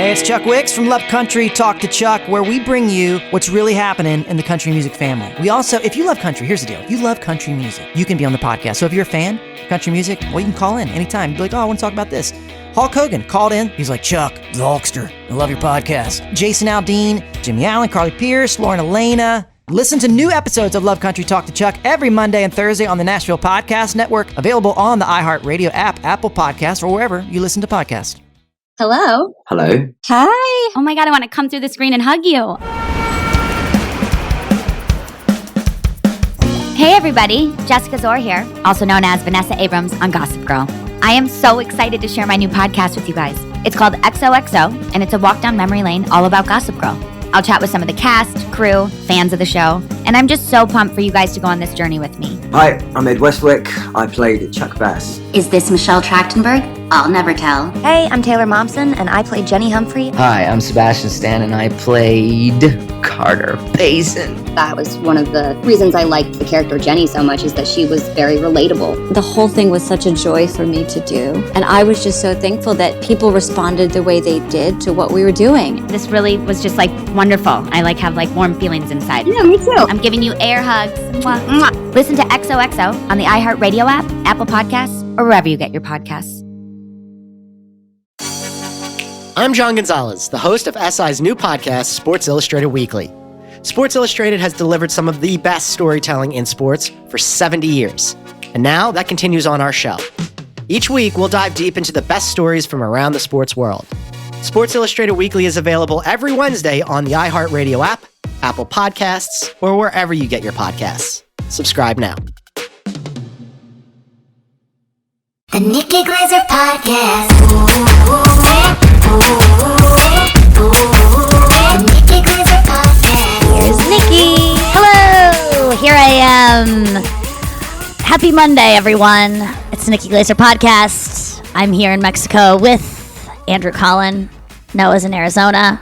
Hey, it's Chuck Wicks from Love Country Talk to Chuck, where we bring you what's really happening in the country music family. We also, if you love country, here's the deal. If you love country music, you can be on the podcast. So if you're a fan of country music, well, you can call in anytime. Be like, oh, I want to talk about this. Hulk Hogan called in. He's like, Chuck, the Hulkster, I love your podcast. Jason Aldean, Jimmy Allen, Carly Pierce, Lauren Elena. Listen to new episodes of Love Country Talk to Chuck every Monday and Thursday on the Nashville Podcast Network, available on the iHeartRadio app, Apple Podcasts, or wherever you listen to podcasts. Hello. Hello. Hi. Oh my God, I want to come through the screen and hug you. Hey everybody, Jessica Zor here, also known as Vanessa Abrams on Gossip Girl. I am so excited to share my new podcast with you guys. It's called XOXO, and it's a walk down memory lane all about Gossip Girl. I'll chat with some of the cast, crew, fans of the show, and I'm just so pumped for you guys to go on this journey with me. Hi, I'm Ed Westwick. I played Chuck Bass. Is this Michelle Trachtenberg? I'll never tell. Hey, I'm Taylor Momsen, and I played Jenny Humphrey. Hi, I'm Sebastian Stan, and I played Carter Payson. That was one of the reasons I liked the character Jenny so much, is that she was very relatable. The whole thing was such a joy for me to do, and I was just so thankful that people responded the way they did to what we were doing. This really was just wonderful. I have warm feelings inside. Yeah, me too. I'm giving you air hugs. Mwah. Mwah. Listen to XOXO on the iHeartRadio app, Apple Podcasts, or wherever you get your podcasts. I'm John Gonzalez, the host of SI's new podcast, Sports Illustrated Weekly. Sports Illustrated has delivered some of the best storytelling in sports for 70 years. And now that continues on our show. Each week, we'll dive deep into the best stories from around the sports world. Sports Illustrated Weekly is available every Wednesday on the iHeartRadio app, Apple Podcasts, or wherever you get your podcasts. Subscribe now. The Nikki Glaser Podcast. The Nikki Glaser Podcast. Here's Nikki. Hello, here I am. Happy Monday, everyone. It's the Nikki Glaser Podcast. I'm here in Mexico with Andrew Collin. Noah's in Arizona.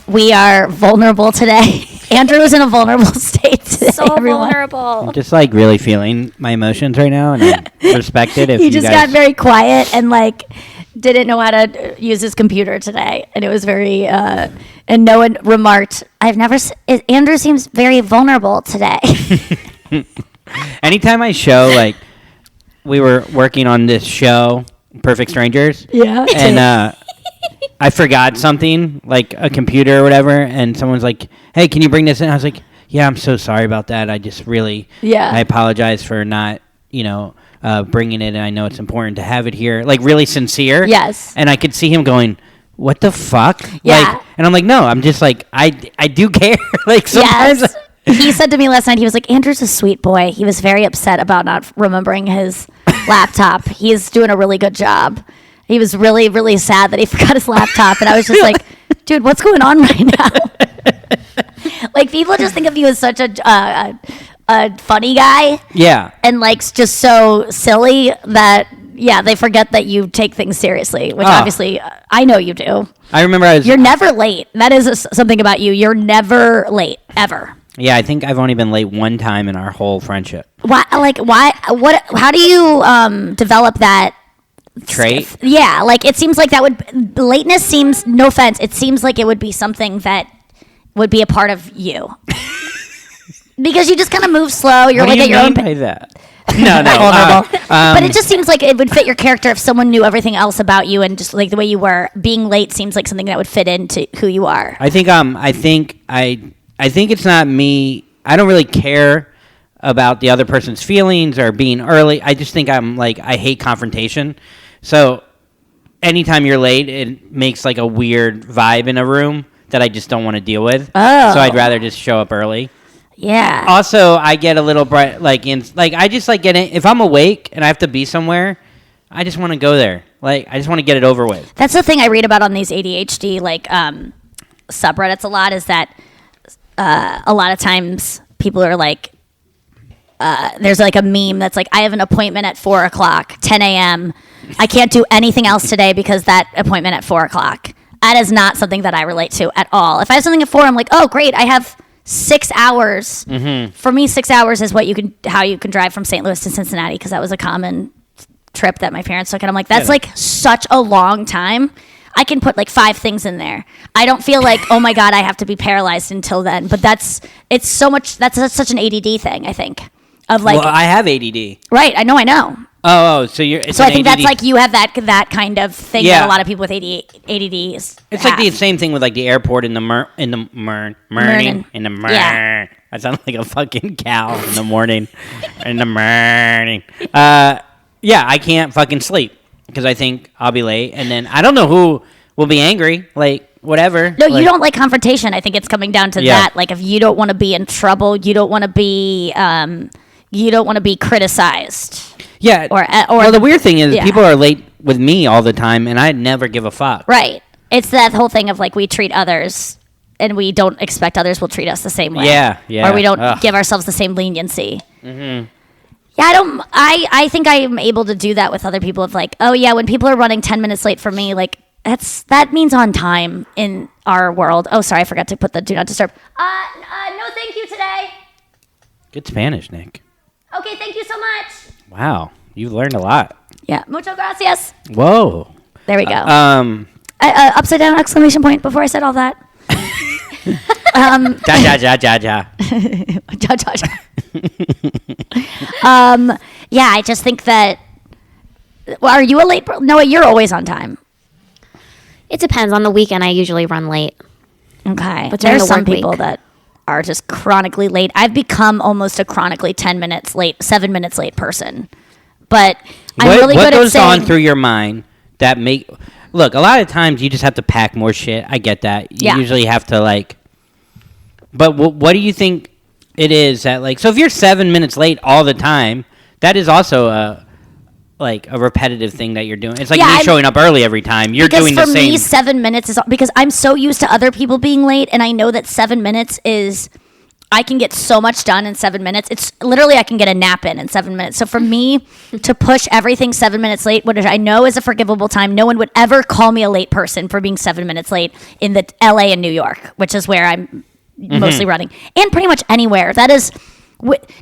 We are vulnerable today. Andrew is in a vulnerable state today, So everyone. vulnerable. I'm just really feeling my emotions right now, and I respect it. If He you just guys... got very quiet and didn't know how to use his computer today, and it was very. And Noah remarked, Andrew seems very vulnerable today." Anytime I show, we were working on this show, Perfect Strangers. Yeah. And I forgot something, like a computer or whatever, and someone's like, "Hey, can you bring this in?" I was like, "Yeah, I'm so sorry about that. I just really, I apologize for not, bringing it, and I know it's important to have it here." Really sincere. Yes. And I could see him going, "What the fuck?" Yeah. And I'm like, "No, I'm just I do care." Sometimes. Yes. He said to me last night, he was like, "Andrew's a sweet boy." He was very upset about not remembering his laptop. He's doing a really good job. He was really, really sad that he forgot his laptop. And I was just like, dude, what's going on right now? People just think of you as such a funny guy. Yeah. And just so silly that, they forget that you take things seriously, which obviously I know you do. I remember You're never late. That is something about you. You're never late, ever. Yeah, I think I've only been late one time in our whole friendship. Why? How do you develop that trait? Yeah, it seems like lateness seems, no offense, it seems like it would be something that would be a part of you. Because you just kind of move slow. You're what do at you your mean own by that? No. But it just seems like it would fit your character if someone knew everything else about you, and just the way you were. Being late seems like something that would fit into who you are. I think it's not me. I don't really care about the other person's feelings or being early. I just think I hate confrontation. So anytime you're late, it makes a weird vibe in a room that I just don't want to deal with. Oh. So I'd rather just show up early. Yeah. Also, I get a little bright, I just get in. If I'm awake and I have to be somewhere, I just want to go there. I just want to get it over with. That's the thing I read about on these ADHD subreddits a lot, is that a lot of times people are there's a meme that's I have an appointment at 4:00, 10 a.m. I can't do anything else today because that appointment at 4:00. That is not something that I relate to at all. If I have something at 4, I'm like, oh, great, I have 6 hours. Mm-hmm. For me, 6 hours is how you can drive from St. Louis to Cincinnati, because that was a common trip that my parents took. And I'm like, that's such a long time. I can put like 5 things in there. I don't feel like, oh my God, I have to be paralyzed until then. But that's such an ADD thing, I think. Of like, well, I have ADD. Right, I know. Oh, so you're. So I think that's like you have that kind of thing that a lot of people with ADD is. It's like the same thing with like the airport in the morning. Yeah. I sound like a fucking cow in the morning. In the morning. Yeah, I can't fucking sleep because I think I'll be late, and then I don't know who will be angry. Like whatever. No, you don't like confrontation. I think it's coming down to that. Like if you don't want to be in trouble, you don't want to be criticized. Yeah. Well, the weird thing is people are late with me all the time, and I never give a fuck. Right. It's that whole thing of like we treat others, and we don't expect others will treat us the same way. Yeah. Or we don't give ourselves the same leniency. Mm-hmm. Yeah, I think I am able to do that with other people. Of like, oh yeah, when people are running 10 minutes late for me, like that means on time in our world. Oh, sorry, I forgot to put the do not disturb. No, thank you today. Good Spanish, Nick. Okay, thank you so much. Wow, you've learned a lot. Yeah, muchas gracias. Whoa. There we go. Upside down exclamation point before I said all that. Ja. Ja, ja, ja. Yeah, I just think that. Well, are you a late? No, you're always on time. It depends. On the weekend, I usually run late. Okay, but there's some people that are just chronically late. I've become almost a chronically 7 minutes late person. But I'm really good at saying. What goes on through your mind that look, a lot of times you just have to pack more shit. I get that. You usually have to like. But what do you think it is that like? So if you're 7 minutes late all the time, that is also a repetitive thing that you're doing. It's like me showing up early every time. You're doing the same. Because for me, 7 minutes is because I'm so used to other people being late, and I know that 7 minutes is. I can get so much done in 7 minutes. It's literally I can get a nap in 7 minutes. So for me to push everything 7 minutes late, which I know is a forgivable time, no one would ever call me a late person for being 7 minutes late in the LA and New York, which is where I'm mostly running, and pretty much anywhere. That is,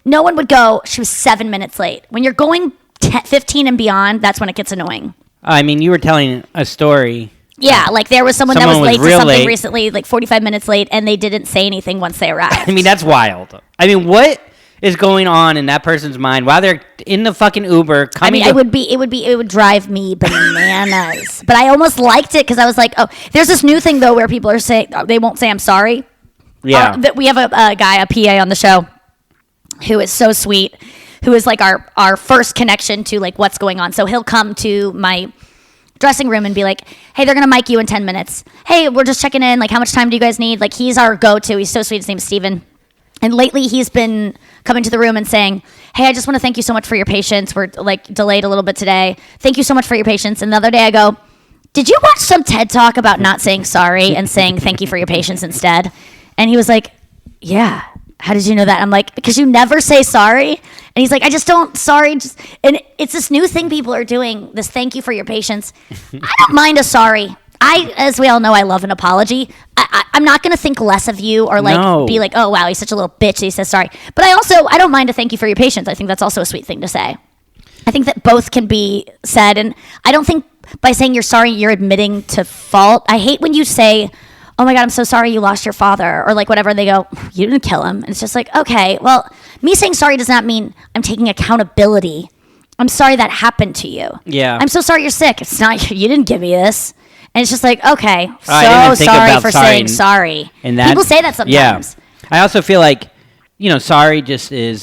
no one would go. She was 7 minutes late. When you're going 15 and beyond, that's when it gets annoying. I mean, you were telling a story. Yeah, like there was someone that was late to something recently, like 45 minutes late, and they didn't say anything once they arrived. I mean, that's wild. I mean, what is going on in that person's mind while they're in the fucking Uber coming? I mean, it would drive me bananas. But I almost liked it because I was like, oh, there's this new thing though where people are saying they won't say I'm sorry. Yeah. That we have a guy, a PA on the show, who is so sweet, who is like our first connection to like what's going on. So he'll come to my dressing room and be like, hey, they're gonna mic you in 10 minutes. Hey, we're just checking in. Like, how much time do you guys need? Like, he's our go-to. He's so sweet. His name is Steven. And lately he's been coming to the room and saying, hey, I just want to thank you so much for your patience. We're like delayed a little bit today. Thank you so much for your patience. And the other day I go, did you watch some TED Talk about not saying sorry and saying thank you for your patience instead? And he was like, yeah. How did you know that? I'm like, because you never say sorry. And he's like, I just don't, sorry. And it's this new thing people are doing, this thank you for your patience. I don't mind a sorry. As we all know, I love an apology. I'm not going to think less of you or like be like, oh, wow, he's such a little bitch. He says sorry. But I don't mind a thank you for your patience. I think that's also a sweet thing to say. I think that both can be said. And I don't think by saying you're sorry, you're admitting to fault. I hate when you say, oh my God, I'm so sorry you lost your father, or like whatever. They go, you didn't kill him. And it's just like, okay, well, me saying sorry does not mean I'm taking accountability. I'm sorry that happened to you. Yeah. I'm so sorry you're sick. It's not, you didn't give me this. And it's just like, okay, so sorry for saying sorry. And that, people say that sometimes. Yeah. I also feel like, sorry just is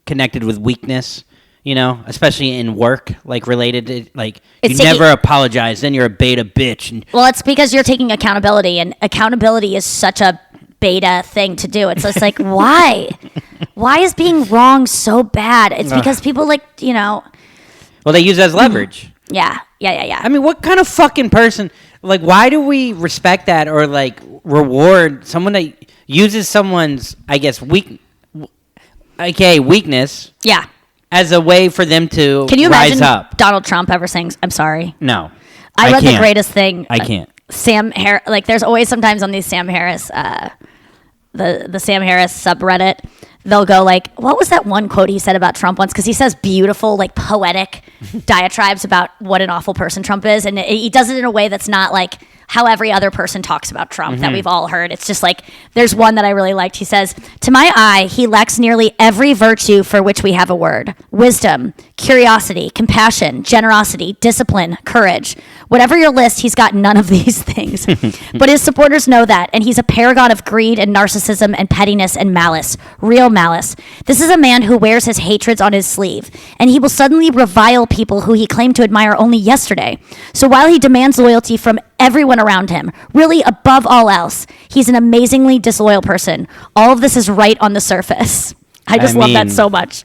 connected with weakness. Especially in work, like related to, like, you never apologize, then you're a beta bitch. Well, it's because you're taking accountability, and accountability is such a beta thing to do. It's just like, why? Why is being wrong so bad? It's because people like, Well, they use it as leverage. Yeah. I mean, what kind of fucking person, like, why do we respect that or, like, reward someone that uses someone's, I guess, weakness? Yeah. As a way for them to rise up. Can you imagine Donald Trump ever saying, I'm sorry? No. I read the greatest thing. I can't. Sam Harris, like there's always sometimes on these Sam Harris, the Sam Harris subreddit, they'll go like, what was that one quote he said about Trump once? Because he says beautiful, like poetic diatribes about what an awful person Trump is. And he does it in a way that's not like how every other person talks about Trump that we've all heard. It's just like, there's one that I really liked. He says, to my eye, he lacks nearly every virtue for which we have a word: wisdom, curiosity, compassion, generosity, discipline, courage. Whatever your list, he's got none of these things. But his supporters know that, and he's a paragon of greed and narcissism and pettiness and malice, real malice. This is a man who wears his hatreds on his sleeve, and he will suddenly revile people who he claimed to admire only yesterday. So while he demands loyalty from everyone around him, really above all else, he's an amazingly disloyal person. All of this is right on the surface. I love that so much.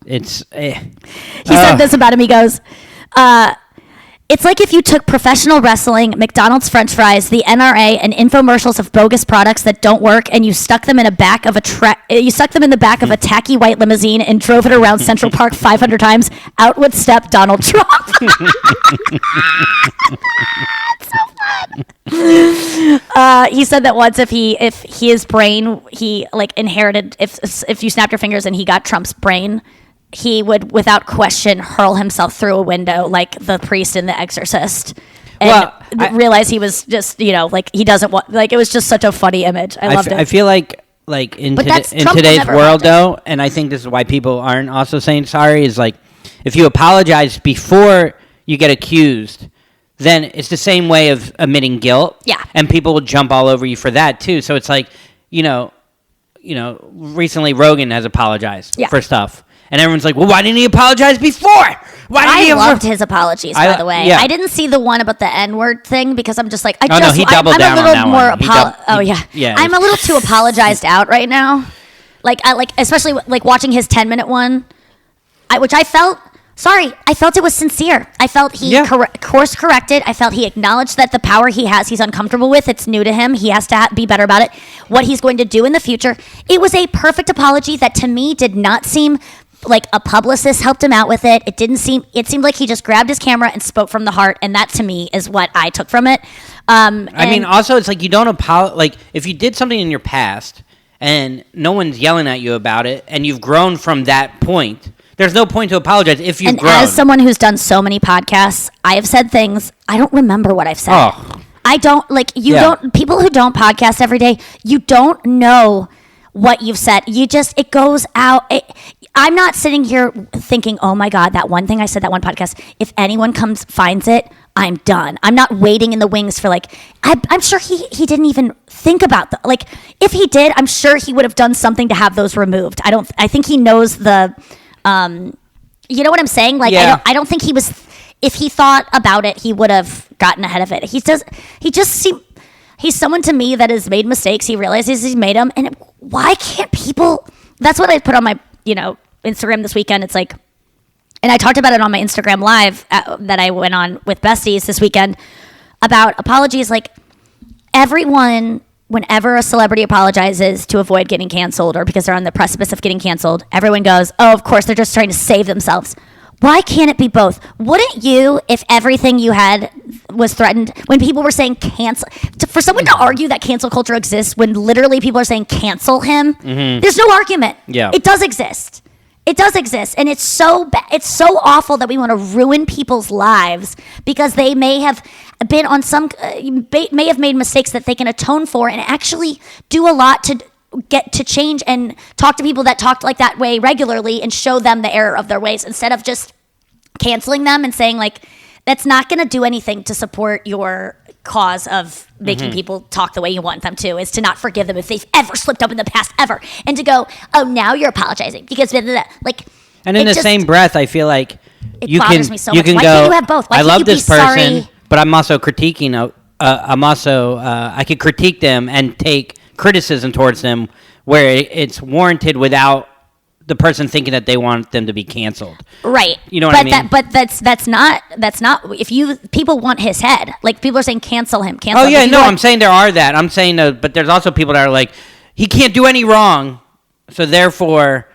It's he said this about him. He goes, it's like if you took professional wrestling, McDonald's French fries, the NRA, and infomercials of bogus products that don't work, and you stuck them in the back of a tacky white limousine and drove it around Central Park 500 times. Out would step Donald Trump. It's so fun. He said that once if his brain he like inherited if you snapped your fingers and he got Trump's brain, he would, without question, hurl himself through a window like the priest in The Exorcist, and realize he was just, like he doesn't want. Like, it was just such a funny image. I loved it. I feel like in today's world, though, and I think this is why people aren't also saying sorry, is like if you apologize before you get accused, then it's the same way of admitting guilt. Yeah, and people will jump all over you for that too. So it's like recently Rogan has apologized for stuff. And everyone's like, well, why didn't he apologize before? I loved his apologies, by the way. Yeah. I didn't see the one about the N-word thing because I'm just like, he doubled down on that one. Yeah. I'm a little too apologized out right now. Especially watching his 10-minute one, which I felt it was sincere. I felt he course corrected. I felt he acknowledged that the power he has, he's uncomfortable with. It's new to him. He has to be better about it. What he's going to do in the future. It was a perfect apology that to me did not seem like a publicist helped him out with it. It seemed like he just grabbed his camera and spoke from the heart. And that to me is what I took from it. Also it's like you don't apologize. Like if you did something in your past and no one's yelling at you about it and you've grown from that point, there's no point to apologize if you've grown. As someone who's done so many podcasts, I have said things, I don't remember what I've said. Oh. I don't, people who don't podcast every day, you don't know what you've said. It goes out. I'm not sitting here thinking, oh my God, that one thing I said, that one podcast, if anyone finds it, I'm done. I'm not waiting in the wings for I'm sure he didn't even think about if he did, I'm sure he would have done something to have those removed. I think he knows the, you know what I'm saying? I don't think he was, if he thought about it, he would have gotten ahead of it. He's someone to me that has made mistakes. He realizes he's made them. And why can't people, that's what I put on my, Instagram this weekend. It's like, and I talked about it on my Instagram live that I went on with besties this weekend about apologies. Like everyone, whenever a celebrity apologizes to avoid getting canceled or because they're on the precipice of getting canceled, everyone goes, oh, of course, they're just trying to save themselves. Why can't it be both? Wouldn't you, if everything you had was threatened, when people were saying cancel, for someone to argue that cancel culture exists when literally people are saying cancel him, there's no argument. Yeah. It does exist. It does exist. And it's so it's so awful that we want to ruin people's lives because they may have been on may have made mistakes that they can atone for and actually do a lot to get to change and talk to people that talked like that way regularly and show them the error of their ways instead of just canceling them and saying that's not going to do anything to support your cause of making people talk the way you want them to, is to not forgive them if they've ever slipped up in the past ever and to go, oh, now you're apologizing because blah, blah, blah. And in the same breath, I feel like it bothers me so much. Why can't you have both? Why I love this person, sorry? But I'm also critiquing. I could critique them and take criticism towards them where it's warranted without the person thinking that they want them to be canceled. Right. You know what I mean? But that's not if people want his head. Like people are saying cancel him. Oh yeah, no, I'm saying there are that. I'm saying but there's also people that are like, he can't do any wrong. So therefore,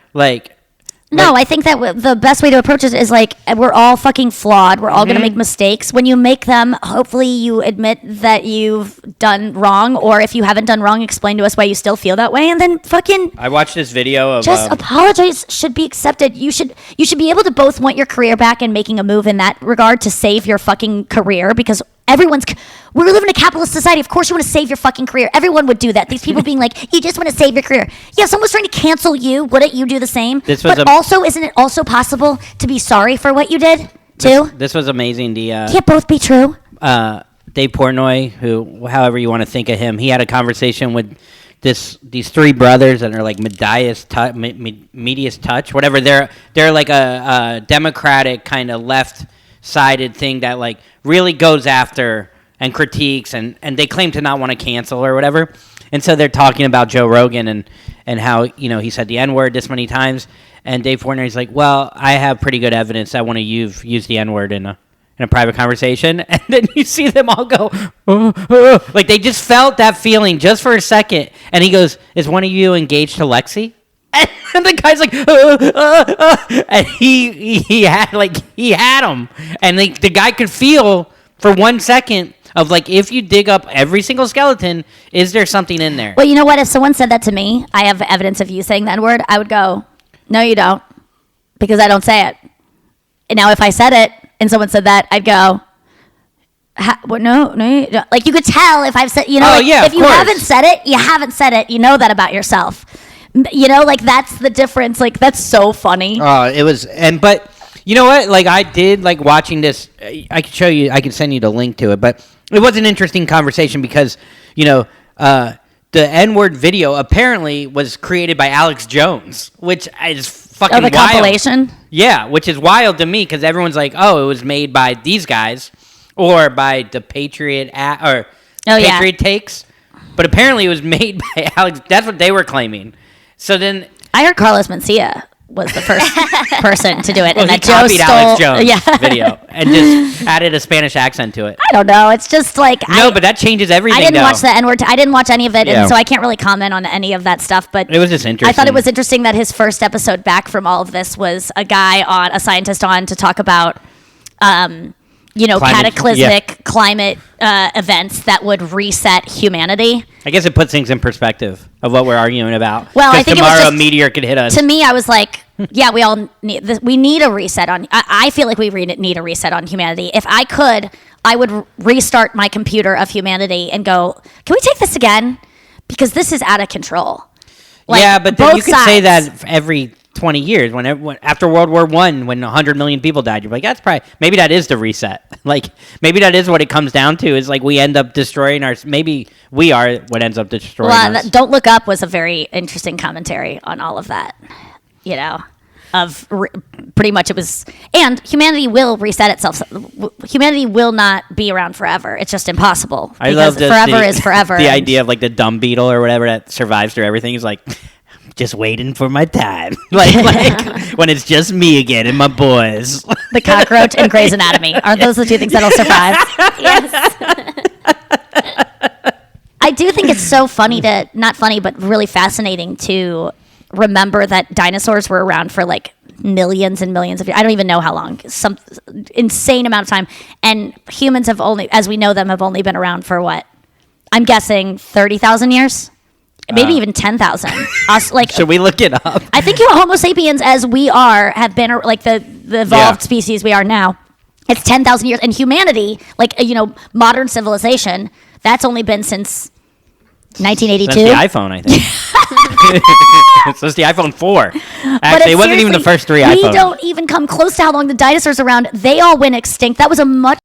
No, I think that the best way to approach it is like, we're all fucking flawed. We're all going to make mistakes. When you make them, hopefully you admit that you've done wrong, or if you haven't done wrong, explain to us why you still feel that way, and then fucking... I watched this video of... Just apologize should be accepted. You should be able to both want your career back and making a move in that regard to save your fucking career, because we live in a capitalist society. Of course you want to save your fucking career. Everyone would do that. These people being like, you just want to save your career. Yeah, if someone's trying to cancel you, wouldn't you do the same? Also, isn't it also possible to be sorry for what you did, too? This was amazing. Can't both be true? Dave Portnoy, who, however you want to think of him, he had a conversation with these three brothers that are like Medias Touch, whatever. They're like a Democratic kind of left-sided thing that like really goes after and critiques, and they claim to not want to cancel or whatever. And so they're talking about Joe Rogan and how, he said the N-word this many times. And Dave Portnoy's like, well, I have pretty good evidence that one of you've used the N-word in a private conversation. And then you see them all go, like they just felt that feeling just for a second. And he goes, is one of you engaged to Lexi? And the guy's like, and he had him. And the guy could feel for 1 second of like, if you dig up every single skeleton, is there something in there? Well, you know what? If someone said that to me, I have evidence of you saying the N-word, I would go, no, you don't, because I don't say it. And now if I said it and someone said that, I'd go, no, you don't. Like, you could tell if I've said, if you haven't said it, you haven't said it. You know that about yourself. Like, that's the difference. Like, that's so funny. It was, but you know what? Like, I did like watching this. I can show you. I can send you the link to it. But it was an interesting conversation because the N-word video apparently was created by Alex Jones, which is fucking wild. Compilation. Yeah, which is wild to me because everyone's like, oh, it was made by these guys or by the Patriot Patriot Takes, but apparently it was made by Alex. That's what they were claiming. So then I heard Carlos Mencia was the first person to do it. Well, and he copied Alex Jones' video and just added a Spanish accent to it. I don't know. It's just like... but that changes everything, I didn't watch the N-word. I didn't watch any of it, and so I can't really comment on any of that stuff, but... It was just interesting. I thought it was interesting that his first episode back from all of this was a scientist on to talk about... cataclysmic climate events that would reset humanity. I guess it puts things in perspective of what we're arguing about. Well, I think tomorrow a meteor could hit us. To me, I was like, yeah, we all need this. We need a reset on. I feel like we need a reset on humanity. If I could, I would restart my computer of humanity and go, can we take this again? Because this is out of control. Like, yeah, but then you could say that every 20 years when after World War I, when 100 million people died, you're like, maybe that is the reset. Like, maybe that is what it comes down to, is like we end up destroying maybe we are what ends up destroying us. Don't Look Up was a very interesting commentary on all of that, pretty much it was, and humanity will reset itself. Humanity will not be around forever. It's just impossible. I love forever is forever. The idea of like the dumb beetle or whatever that survives through everything is like, just waiting for my time. like when it's just me again and my boys. The cockroach and Grey's Anatomy. Aren't those the two things that'll survive? Yes. I do think it's so funny not funny, but really fascinating to remember that dinosaurs were around for like millions and millions of years. I don't even know how long. Some insane amount of time. And humans have only, as we know them, have only been around for what? I'm guessing 30,000 years? Maybe even 10,000. Should we look it up? I think Homo sapiens, as we are, have been like the evolved species we are now. It's 10,000 years, and humanity, modern civilization, that's only been since 1982. Since the iPhone, I think. Since the iPhone 4. Actually, it wasn't even the first three iPhones. We don't even come close to how long the dinosaurs are around. They all went extinct. That was a much...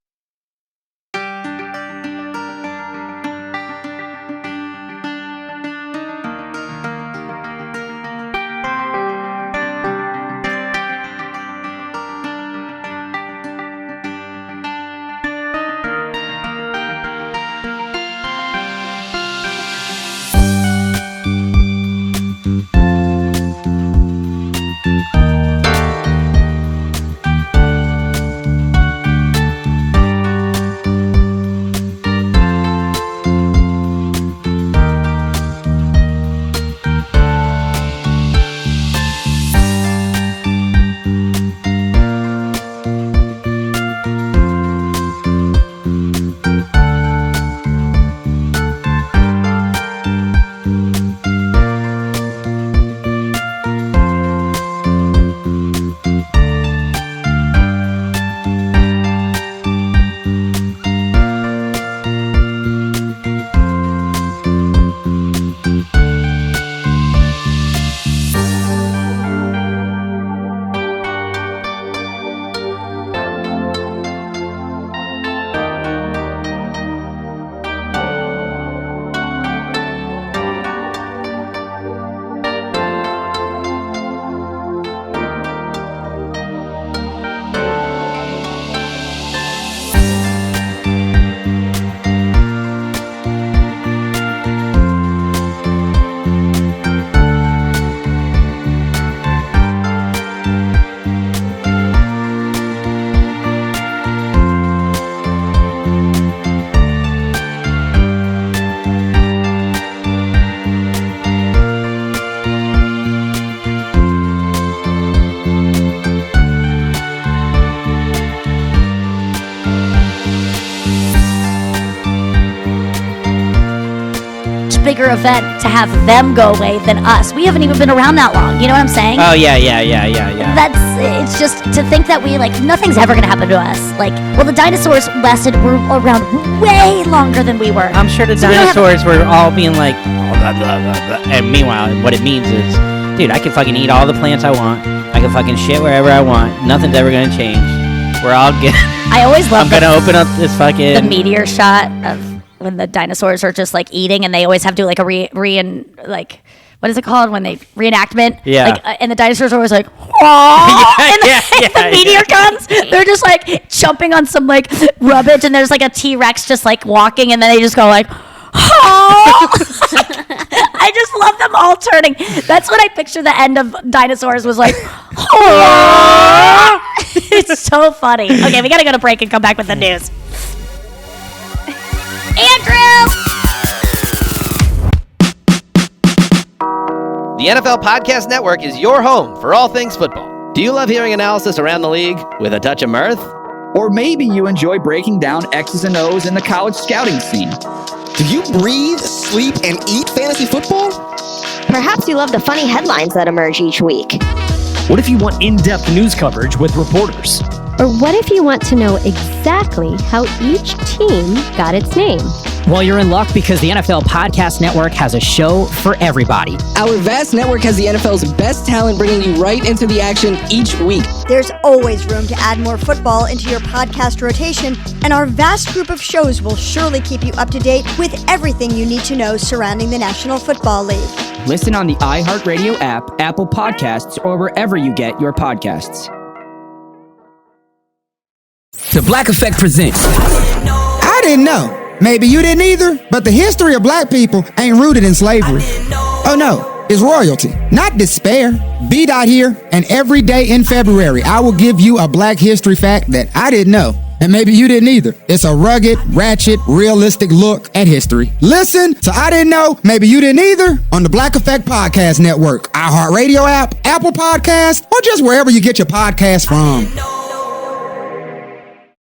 bigger event to have them go away than us. We haven't even been around that long. You know what I'm saying? Oh, yeah. It's just to think that we, like, nothing's ever going to happen to us. Like, well, the dinosaurs were around way longer than we were. I'm sure the dinosaurs were all being like, blah, blah, blah, blah. And meanwhile, what it means is, dude, I can fucking eat all the plants I want. I can fucking shit wherever I want. Nothing's ever going to change. We're all good. I always love I'm going to open up this fucking... the meteor shot of when the dinosaurs are just, like, eating, and they always have to do, like, a what is it called when they reenactment? Yeah. Like, and the dinosaurs are always like, the meteor comes. They're just like jumping on some like rubbish, and there's like a T-Rex just like walking, and then they just go like, I just love them all turning. That's what I picture the end of dinosaurs was like. It's so funny. Okay, we gotta go to break and come back with the news. Andrew! The NFL Podcast Network is your home for all things football. Do you love hearing analysis around the league with a touch of mirth? Or maybe you enjoy breaking down X's and O's in the college scouting scene. Do you breathe, sleep, and eat fantasy football? Perhaps you love the funny headlines that emerge each week. What if you want in-depth news coverage with reporters? Or what if you want to know exactly how each team got its name? Well, you're in luck because the NFL Podcast Network has a show for everybody. Our vast network has the NFL's best talent bringing you right into the action each week. There's always room to add more football into your podcast rotation, and our vast group of shows will surely keep you up to date with everything you need to know surrounding the National Football League. Listen on the iHeartRadio app, Apple Podcasts, or wherever you get your podcasts. The Black Effect presents. I didn't know. Maybe you didn't either, but the history of black people ain't rooted in slavery. Oh no, it's royalty, not despair. B-Dot here, and every day in February, I will give you a black history fact that I didn't know. And maybe you didn't either. It's a rugged, ratchet, realistic look at history. Listen to I Didn't Know, Maybe You Didn't Either on the Black Effect Podcast Network, iHeartRadio app, Apple Podcasts, or just wherever you get your podcasts from.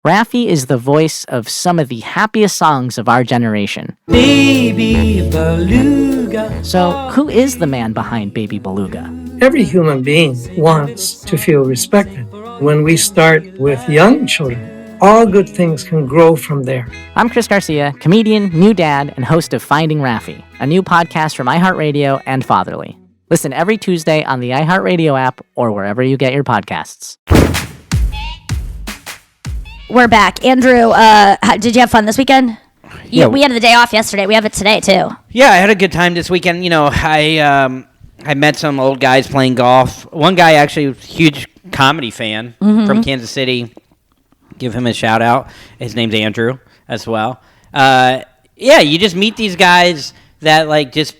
Raffi is the voice of some of the happiest songs of our generation. Baby Beluga. So, who is the man behind Baby Beluga? Every human being wants to feel respected. When we start with young children, all good things can grow from there. I'm Chris Garcia, comedian, new dad, and host of Finding Raffi, a new podcast from iHeartRadio and Fatherly. Listen every Tuesday on the iHeartRadio app or wherever you get your podcasts. We're back. Andrew, did you have fun this weekend? Yeah. We had the day off yesterday. We have it today, too. Yeah, I had a good time this weekend. You know, I met some old guys playing golf. One guy actually was a huge comedy fan from Kansas City. Give him a shout out. His name's Andrew as well. Yeah, you just meet these guys that like just,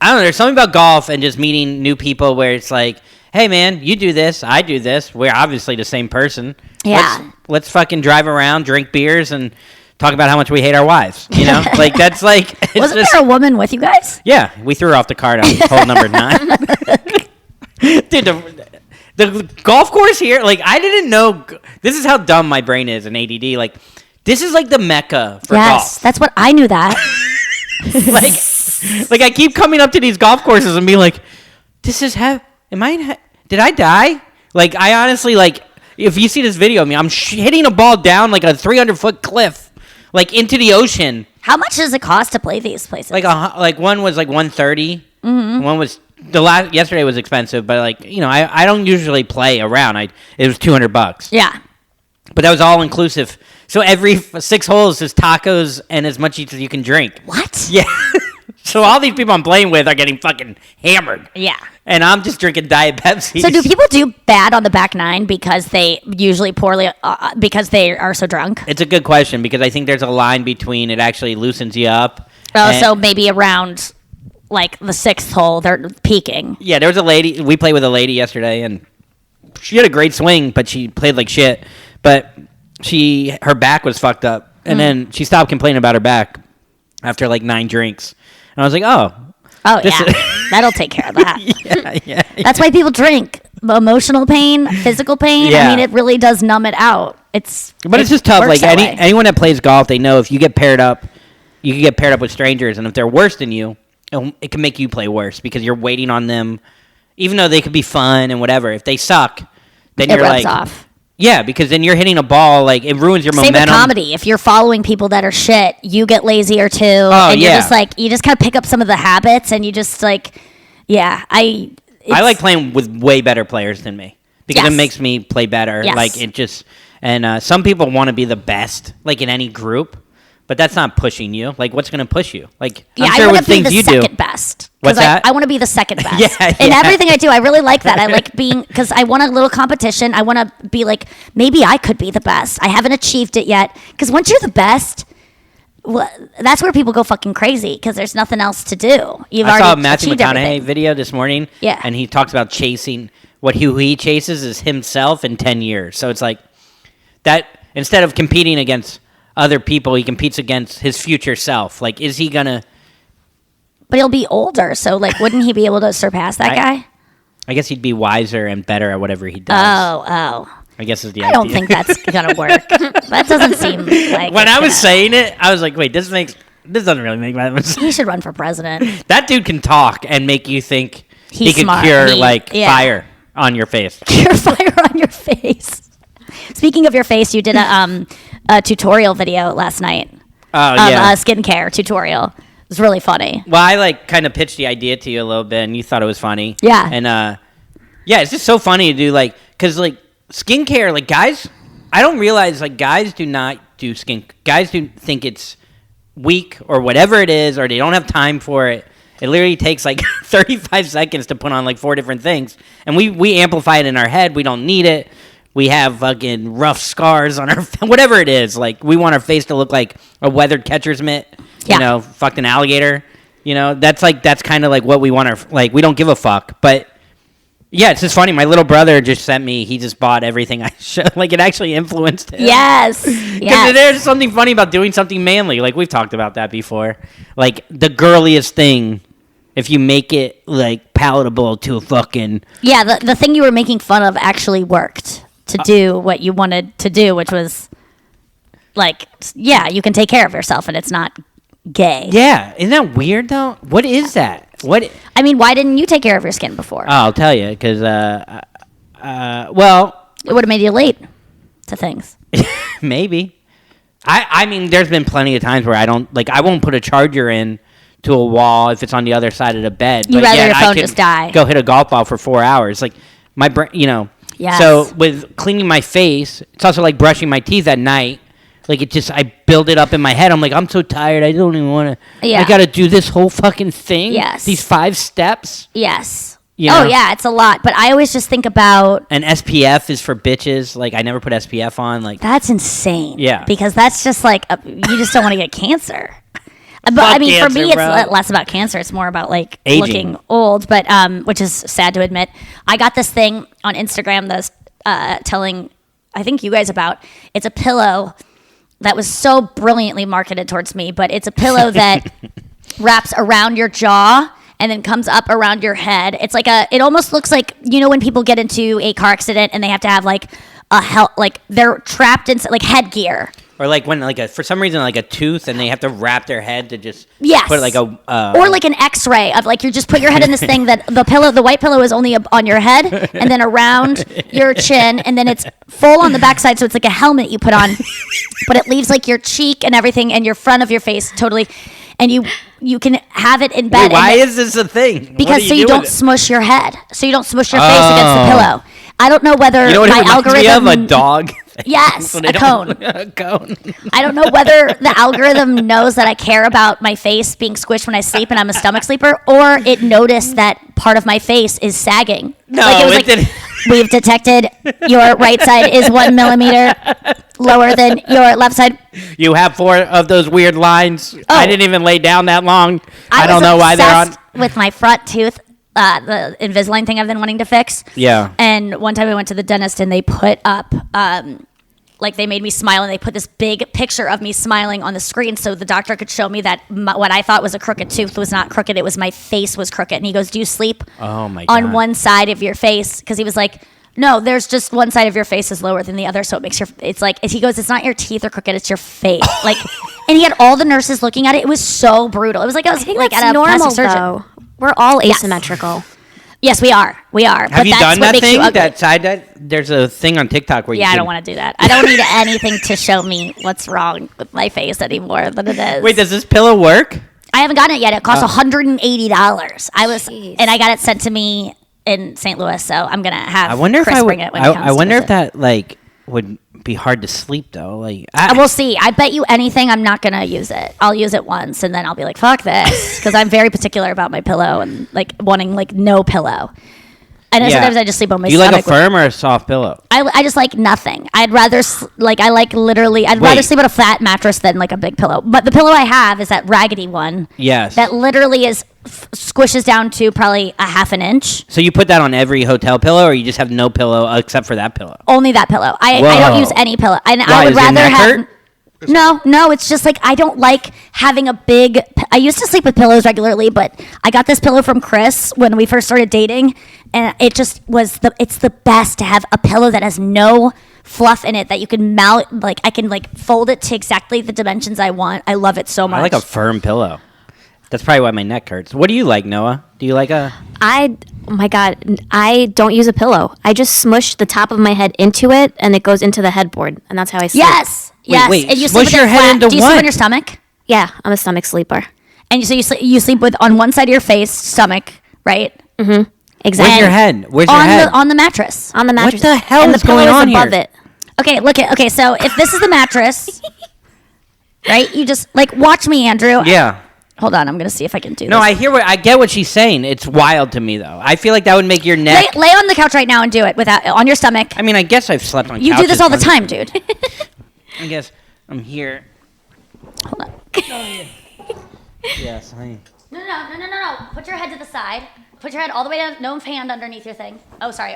I don't know, there's something about golf and just meeting new people where it's like, hey man, you do this, I do this. We're obviously the same person. Yeah. Let's fucking drive around, drink beers, and talk about how much we hate our wives. You know, like that's like. Wasn't there a woman with you guys? Yeah, we threw her off the cart on hole number 9. Dude, the golf course here, like I didn't know. This is how dumb my brain is in ADD. Like, this is like the Mecca for golf. Yes, that's what I knew that. like I keep coming up to these golf courses and be like, this is how. Did I die? Like, I honestly, like, if you see this video of me, I'm hitting a ball down like a 300-foot cliff, like into the ocean. How much does it cost to play these places? Like one was like $130. One was yesterday was expensive, but like, you know, I don't usually play around. It was $200. Yeah. But that was all inclusive. So every 6 holes is tacos and as much as you can drink. What? Yeah. So all these people I'm playing with are getting fucking hammered. Yeah. And I'm just drinking Diet Pepsi. So do people do bad on the back nine because they usually poorly, because they are so drunk? It's a good question because I think there's a line between it actually loosens you up. Oh, so maybe around like the 6th hole, they're peaking. Yeah, there was a lady, we played with a lady yesterday and she had a great swing, but she played like shit. But her back was fucked up. And then she stopped complaining about her back after like 9 drinks. And I was like, oh, yeah, that'll take care of that. Yeah. That's why people drink. Emotional pain, physical pain. Yeah. I mean, it really does numb it out. But it's just tough. Like anyone that plays golf, they know if you get paired up, you can get paired up with strangers, and if they're worse than you, it can make you play worse because you're waiting on them, even though they could be fun and whatever. If they suck, then you're rubs like, off. Yeah, because then you're hitting a ball, like it ruins your momentum. Same with comedy. If you're following people that are shit, you get lazier too. And you're just like, you just kind of pick up some of the habits, and you just like, I like playing with way better players than me because it makes me play better. Yes. Like it just, and some people want to be the best, like in any group, but that's not pushing you. Like, what's going to push you? Like, I'm sure with things you do. I want to be the second best. What's that? I want to be the second best. In everything I do, I really like that. I like being, because I want a little competition. I want to be like, maybe I could be the best. I haven't achieved it yet. Because once you're the best, well, that's where people go fucking crazy because there's nothing else to do. I saw a Matthew McConaughey video this morning. Yeah. And he talks about chasing, who he chases is himself in 10 years. So it's like that, instead of competing against other people, he competes against his future self. Like, is he going to... But he'll be older, so like, wouldn't he be able to surpass that guy? I guess he'd be wiser and better at whatever he does. Oh. I guess is the I idea. don't think that's gonna work. That doesn't seem like. When I was saying it, I was like, "Wait, this doesn't really make that much sense." He should run for president. That dude can talk and make you think he could smart. cure fire on your face. Cure fire on your face. Speaking of your face, you did a tutorial video last night. Oh, a skincare tutorial. It was really funny. Well, I kind of pitched the idea to you a little bit, and you thought it was funny. Yeah. And it's just so funny to do because skincare, guys, I don't realize guys do not do guys do think it's weak or whatever it is, or they don't have time for it. It literally takes 35 seconds to put on 4 different things, and we amplify it in our head. We don't need it. We have fucking rough scars on our whatever it is. We want our face to look like a weathered catcher's mitt. Yeah. You know, fucked an alligator. You know, that's kind of what we want our we don't give a fuck. But yeah, it's just funny. My little brother just sent me. He just bought everything I showed. It actually influenced him. Yes. Because there's something funny about doing something manly. We've talked about that before. The girliest thing, if you make it palatable to a fucking the thing you were making fun of actually worked to do what you wanted to do, which was you can take care of yourself and it's not gay. Yeah, isn't that weird though? What is that? What? I mean, why didn't you take care of your skin before? Oh, I'll tell you, because it would have made you late to things. Maybe. I mean, there's been plenty of times where I don't I won't put a charger in to a wall if it's on the other side of the bed. You'd rather your phone just die. Go hit a golf ball for 4 hours. My brain, Yes. So with cleaning my face, it's also like brushing my teeth at night. I build it up in my head. I'm I'm so tired. I don't even want to. Yeah. I got to do this whole fucking thing. Yes. These 5 steps. Yes. You know? Oh, yeah, it's a lot. But I always just think about... And SPF is for bitches. I never put SPF on. That's insane. Yeah. Because that's just you just don't want to get cancer. But I mean, cancer, for me, bro. It's less about cancer. It's more about aging. looking old, but which is sad to admit. I got this thing on Instagram that's telling, I think you guys about. It's a pillow that was so brilliantly marketed towards me, but it's a pillow that wraps around your jaw and then comes up around your head. It's it almost looks like, when people get into a car accident and they have to have they're trapped in headgear. Or when for some reason a tooth and they have to wrap their head to just yes. put or an X-ray of you just put your head in this thing that the white pillow is only on your head and then around your chin and then it's full on the backside, so it's like a helmet you put on, but it leaves your cheek and everything and your front of your face totally, and you can have it in bed. Wait, why is this a thing? Because you don't smush your head, so you don't smush your face against the pillow. I don't know whether my algorithm... of a dog. Yes, a cone. A cone. I don't know whether the algorithm knows that I care about my face being squished when I sleep and I'm a stomach sleeper, or it noticed that part of my face is sagging. No, it was we've detected your right side is 1 millimeter lower than your left side. You have 4 of those weird lines. Oh. I didn't even lay down that long. I don't know why they're on. With my front tooth. The Invisalign thing I've been wanting to fix. Yeah. And one time I went to the dentist and they put up, they made me smile and they put this big picture of me smiling on the screen so the doctor could show me that what I thought was a crooked tooth was not crooked. It was my face was crooked. And he goes, do you sleep on one side of your face? Because he was like, No, there's just one side of your face is lower than the other, so it makes it's like, he goes, it's not your teeth are crooked, it's your face. Like, and he had all the nurses looking at it. It was so brutal. It was like I was like at a plastic surgeon. Though. We're all asymmetrical. Yes, we are. Have you done that thing? That side? There's a thing on TikTok where you. Yeah, I don't want to do that. I don't need anything to show me what's wrong with my face anymore than it is. Wait, does this pillow work? I haven't gotten it yet. It cost $180. And I got it sent to me in St. Louis, so I'm gonna have Chris bring it when he comes. I wonder if that would be hard to sleep though. We'll see. I bet you anything I'm not gonna use it. I'll use it once and then I'll be like, fuck this, because I'm very particular about my pillow and wanting no pillow. And sometimes I just sleep on my stomach. Do you like a firm or a soft pillow? I just like nothing. I'd rather rather sleep on a flat mattress than a big pillow. But the pillow I have is that raggedy one. Yes. That literally squishes down to probably a half an inch. So you put that on every hotel pillow, or you just have no pillow except for that pillow? Only that pillow. I don't use any pillow. And Why, I would does your rather neck have. hurt? No, it's just I don't like having a big. I used to sleep with pillows regularly, but I got this pillow from Chris when we first started dating, and it just was it's the best to have a pillow that has no fluff in it that you can mount. I can fold it to exactly the dimensions I want. I love it so much. I like a firm pillow. That's probably why my neck hurts. What do you like, Noah? Do you like a? Oh my God, I don't use a pillow. I just smush the top of my head into it, and it goes into the headboard, and that's how I sleep. Yes. Wait, and you smush sleep your head into Do you sleep on your stomach? Yeah, I'm a stomach sleeper. And so you sleep with on one side of your face, stomach, right? Mm-hmm. Exactly. Where's your head? Where's your head? On the mattress. On the mattress. What the hell and is the pillow going on above here? it. Okay, okay. So if this is the mattress, right? You just watch me, Andrew. Yeah. Hold on, I'm gonna see if I can do this. No, I get what she's saying. It's wild to me though. I feel like that would make your neck. Lay on the couch right now and do it on your stomach. I mean, I guess I've slept on. You do this all the time, dude. I guess I'm here. Hold on. Yes, honey. No. Put your head to the side. Put your head all the way down. No hand underneath your thing. Oh, sorry.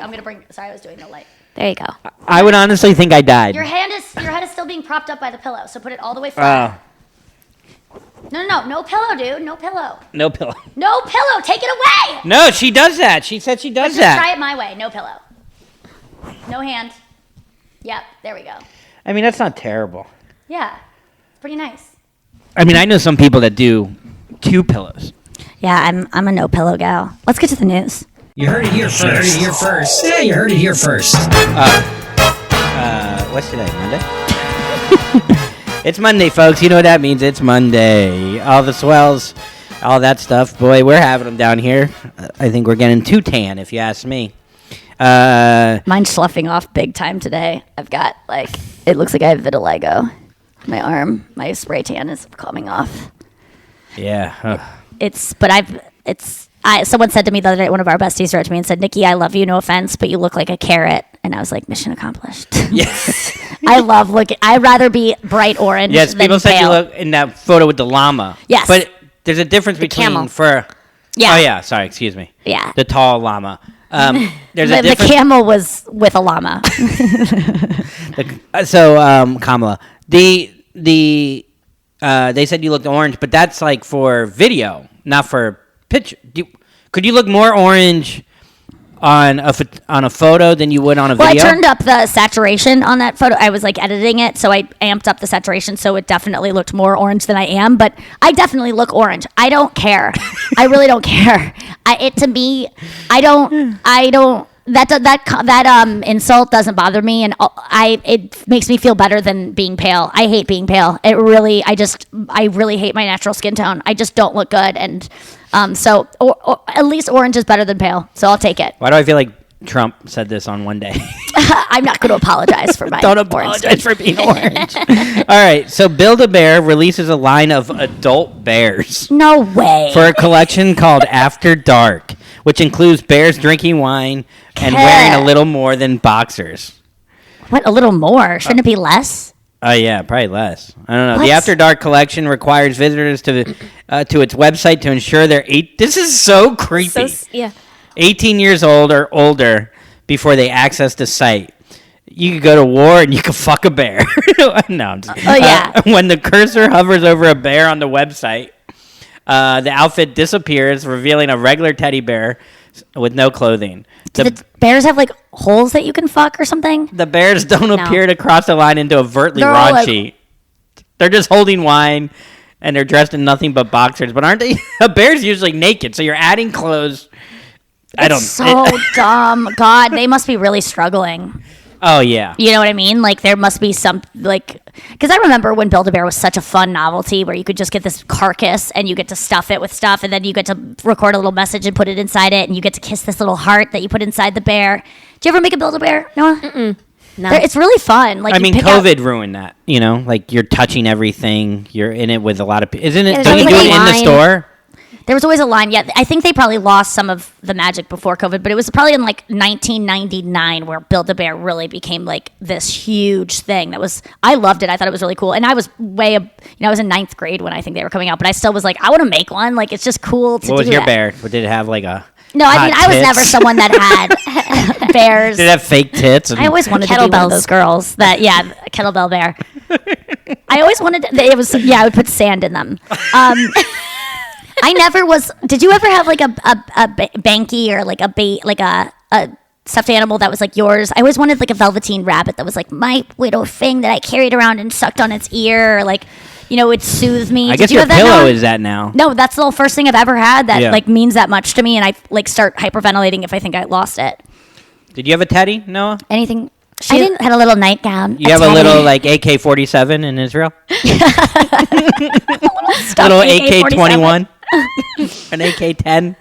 Sorry, I was doing the light. There you go. I would honestly think I died. Your head is still being propped up by the pillow, so put it all the way flat. No pillow, dude. No pillow. No pillow. No pillow. Take it away. No, she does that. She said she does that. Try it my way. No pillow. No hand. Yep. There we go. I mean, that's not terrible. Yeah. Pretty nice. I mean, I know some people that do 2 pillows. Yeah, I'm a no pillow gal. Let's get to the news. You heard it here first. Yeah, you heard it here first. What's today? Monday? It's Monday, folks. You know what that means. It's Monday. All the swells, all that stuff. Boy, we're having them down here. I think we're getting too tan, if you ask me. Mine's sloughing off big time today. I've got it looks like I have vitiligo. My arm, my spray tan is coming off. Yeah. Someone said to me the other day, one of our besties wrote to me and said, Nikki, I love you, no offense, but you look like a carrot. And I was like, mission accomplished. Yes. I'd rather be bright orange yes, than people said pale. you look in that photo with the llama. Yes. But there's a difference between camel. Yeah. Oh, yeah. Sorry, excuse me. Yeah. The tall llama. There's the camel was with a llama. Kamala. They said you looked orange, but that's for video, not for picture. Could you look more orange on a photo than you would on a video? Well, I turned up the saturation on that photo. I was editing it, so I amped up the saturation, so it definitely looked more orange than I am. But I definitely look orange. I don't care. I really don't care. That insult doesn't bother me, and it makes me feel better than being pale. I hate being pale. I really hate my natural skin tone. I just don't look good, and so at least orange is better than pale. So I'll take it. Why do I feel like Trump said this on one day? I'm not going to apologize for my. Don't apologize for being orange. All right, so Build-A-Bear releases a line of adult bears. No way. For a collection called After Dark, which includes bears drinking wine and wearing a little more than boxers. What, a little more? Shouldn't it be less? Yeah, probably less. I don't know. What? The After Dark collection requires visitors to its website to ensure they're This is so creepy. 18 years old or older before they access the site. You could go to war and you could fuck a bear. No, I'm just kidding. Oh, yeah. When the cursor hovers over a bear on the website, the outfit disappears, revealing a regular teddy bear with no clothing. Do the bears have like holes that you can fuck or something? The bears don't appear to cross the line into overtly raunchy. They're just holding wine, and they're dressed in nothing but boxers. But aren't they? A bear's usually naked, so you're adding clothes. So dumb. God, they must be really struggling. Oh, yeah. You know what I mean? Like, there must be some, like... Because I remember when Build-A-Bear was such a fun novelty where you could just get this carcass and you get to stuff it with stuff, and then you get to record a little message and put it inside it, and you get to kiss this little heart that you put inside the bear. Did you ever make a Build-A-Bear, Noah? Mm-mm. No. It's really fun. Like, I mean, COVID ruined that, you know? Like, you're touching everything. You're in it with a lot of people. Isn't it? Don't you do it in the store? There was always a line. Yeah, I think they probably lost some of the magic before COVID, but it was probably in like 1999 where Build-A-Bear really became like this huge thing. I loved it. I thought it was really cool. And I was I was in 9th grade when I think they were coming out, but I still was like, I want to make one. Like, it's just cool to do that. What was your bear? Did it have like a... No, I mean, I was never someone that had bears. Did it have fake tits? I always wanted to be one of those girls that, kettlebell bear. I always wanted to, I would put sand in them. I never was. Did you ever have like a banky or like a stuffed animal that was like yours? I always wanted like a velveteen rabbit that was like my little thing that I carried around and sucked on its ear, or like, it soothed me. I guess your pillow is that now. No, that's the first thing I've ever had that like means that much to me, and I like start hyperventilating if I think I lost it. Did you have a teddy, Noah? Anything? She had a little nightgown. You have a little like AK-47 in Israel? Little AK-21? An AK-10?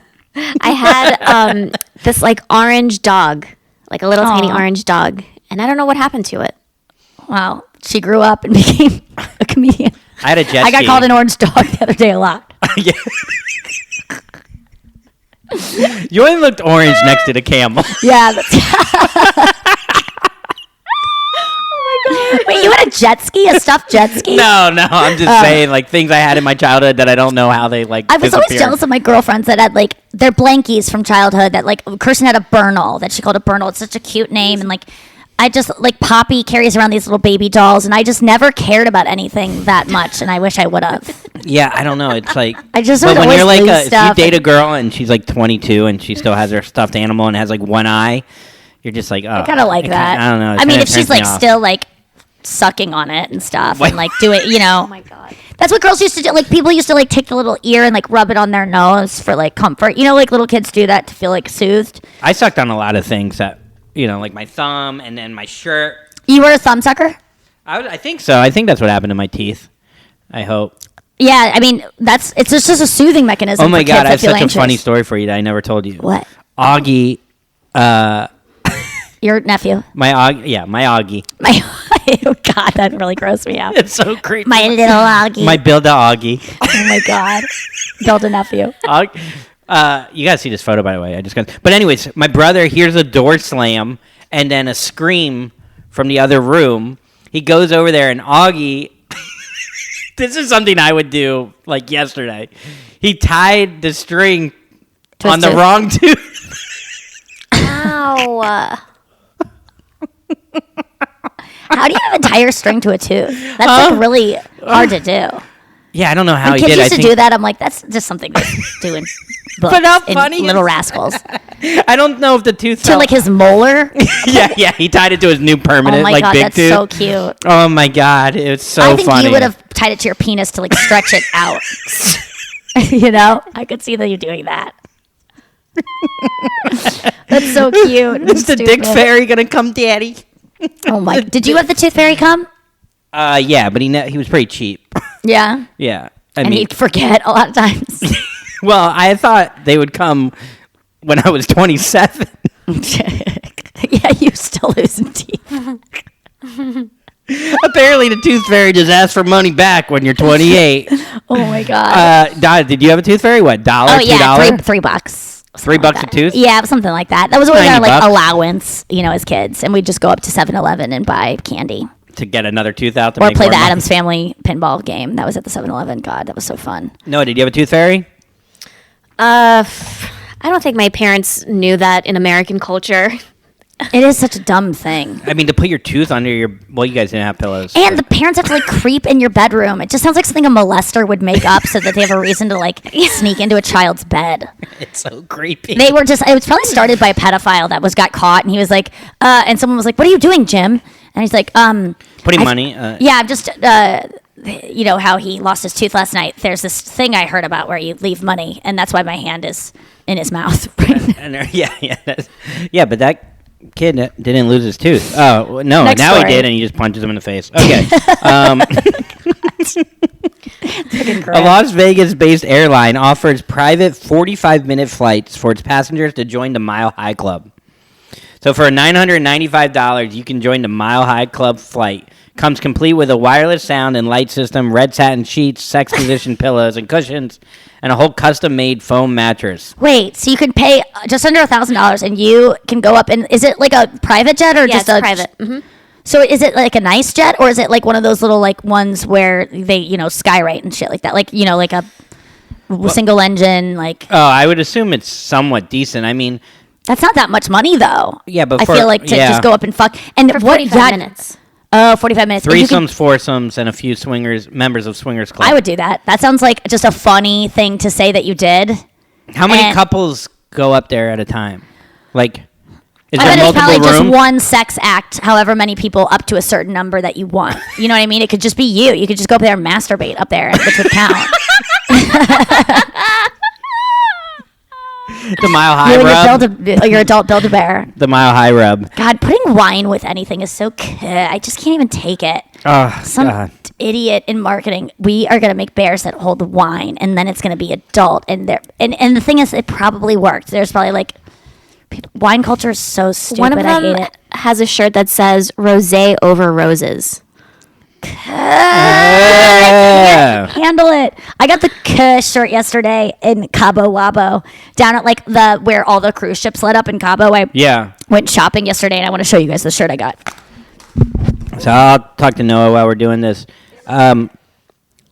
I had this like orange dog, like a little tiny orange dog, and I don't know what happened to it. Wow. She grew up and became a comedian. I had a jet ski. I got called an orange dog the other day a lot. Yeah. You only looked orange next to the camel. Yeah. Wait, you had a jet ski? A stuffed jet ski? No, I'm just saying, like, things I had in my childhood that I don't know how they, like, I was always jealous of my girlfriends that had, like, their blankies from childhood that, like, Kirsten had a Bernal that she called a Bernal. It's such a cute name. And, like, I just, like, Poppy carries around these little baby dolls, and I just never cared about anything that much, and I wish I would have. Yeah, I don't know. It's like... I just but would when always you're, like, lose stuff. if you date a girl and she's, like, 22 and she still has her stuffed animal and has, like, one eye, you're just like, oh. I kind of like that. I don't know. I mean, if she's, like, still, like... sucking on it and stuff and like do it, Oh my god, that's what girls used to do. Like, people used to like take the little ear and like rub it on their nose for like comfort, like little kids do that to feel like soothed. I sucked on a lot of things that, like my thumb and then my shirt. You were a thumb sucker? I think so. I think that's what happened to my teeth. I hope. Yeah, I mean, it's just a soothing mechanism. Oh my for god, kids I have such anxious. a funny story for you that I never told you. What? Augie, your nephew. My Augie. Oh god, that really grossed me out. It's so creepy. My little Augie. My Build-A-Augie. Oh my god. Build a nephew. You guys see this photo, by the way. But anyways, my brother hears a door slam and then a scream from the other room. He goes over there and Augie, this is something I would do like yesterday. He tied the string on the wrong tooth. Ow. How do you have a entire string to a tooth? That's like really hard to do. Yeah, I don't know how when he kids did. used to do that. I'm like, that's just something they do in books. But how funny Little Rascals. I don't know if the tooth to like his molar. yeah, he tied it to his new permanent, oh my like god, big that's tooth. so cute. Oh my god, it's so funny. I think you would have tied it to your penis to like stretch it out. I could see that you're doing that. That's so cute. Is the dick fairy gonna come, Daddy? Oh my! Did you have the tooth fairy come? Yeah, but he was pretty cheap. Yeah. Yeah, and he'd forget a lot of times. Well, I thought they would come when I was 27. Yeah, you still losing teeth. Apparently, the tooth fairy just asks for money back when you're 28. Oh my god! Did you have a tooth fairy? What, $1? Oh yeah, $3? $3. $3 a tooth? Yeah, something like that. That was always our like $90. allowance, as kids, and we'd just go up to 7-Eleven and buy candy to get another tooth out. Or play the Addams Family pinball game. That was at the 7-Eleven. God, that was so fun. No, did you have a tooth fairy? I don't think my parents knew that in American culture. It is such a dumb thing. I mean, to put your tooth under your... Well, you guys didn't have pillows. And the parents have to, like, creep in your bedroom. It just sounds like something a molester would make up so that they have a reason to, like, sneak into a child's bed. It's so creepy. It was probably started by a pedophile that got caught, and he was like, and someone was like, "What are you doing, Jim?" And he's like, Putting money? Yeah, I'm just... you know how he lost his tooth last night. There's this thing I heard about where you leave money, and that's why my hand is in his mouth. Yeah, but that kid didn't lose his tooth. Oh no, Next now story. he did, and he just punches him in the face. Okay. A Las Vegas-based airline offers private 45-minute flights for its passengers to join the Mile High Club. So for $995, you can join the Mile High Club flight. Comes complete with a wireless sound and light system, red satin sheets, sex position pillows and cushions, and a whole custom-made foam mattress. Wait, so you can pay just under $1,000 and you can go up and is it like a private jet or just it's private? Mm-hmm. So is it like a nice jet or is it like one of those little like ones where they, skyrate and shit like that? Like, like a single engine, like... Oh, I would assume it's somewhat decent. I mean... That's not that much money though. Yeah, but I feel like to just go up and fuck. And for 45 minutes. Oh, 45 minutes. Threesomes, foursomes, and a few members of Swingers Club. I would do that. That sounds like just a funny thing to say that you did. How many couples go up there at a time? Like, is I there bet it's multiple probably rooms? just one sex act, however many people up to a certain number that you want. You know what I mean? It could just be you. You could just go up there and masturbate up there, which would count. The Mile High rub. Your adult Build-A-Bear. The Mile High rub. God, putting wine with anything is so I just can't even take it. Oh, Some God. idiot in marketing. We are going to make bears that hold wine, and then it's going to be adult. And the thing is, it probably worked. There's probably like... Wine culture is so stupid. One of I them hate it. has a shirt that says "Rosé over roses." Handle it. I got the shirt yesterday in Cabo Wabo down at like where all the cruise ships let up in Cabo. I went shopping yesterday and I want to show you guys the shirt I got. So I'll talk to Noah while we're doing this. I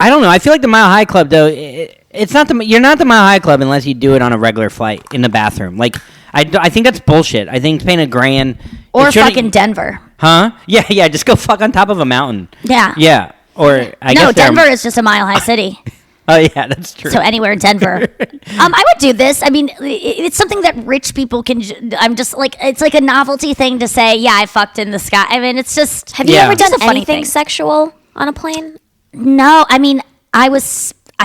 don't know. I feel like the Mile High Club though. It's not you're not the Mile High Club unless you do it on a regular flight in the bathroom. Like I think that's bullshit. I think paying $1,000 or fucking Denver. Huh? Yeah. Just go fuck on top of a mountain. Yeah. Yeah. Or I guess Denver is just a mile high city. Oh yeah, that's true. So anywhere in Denver, I would do this. I mean, it's something that rich people can. I'm just like it's like a novelty thing to say. Yeah, I fucked in the sky. I mean, it's just. Have you ever done anything sexual on a plane? No, I mean, I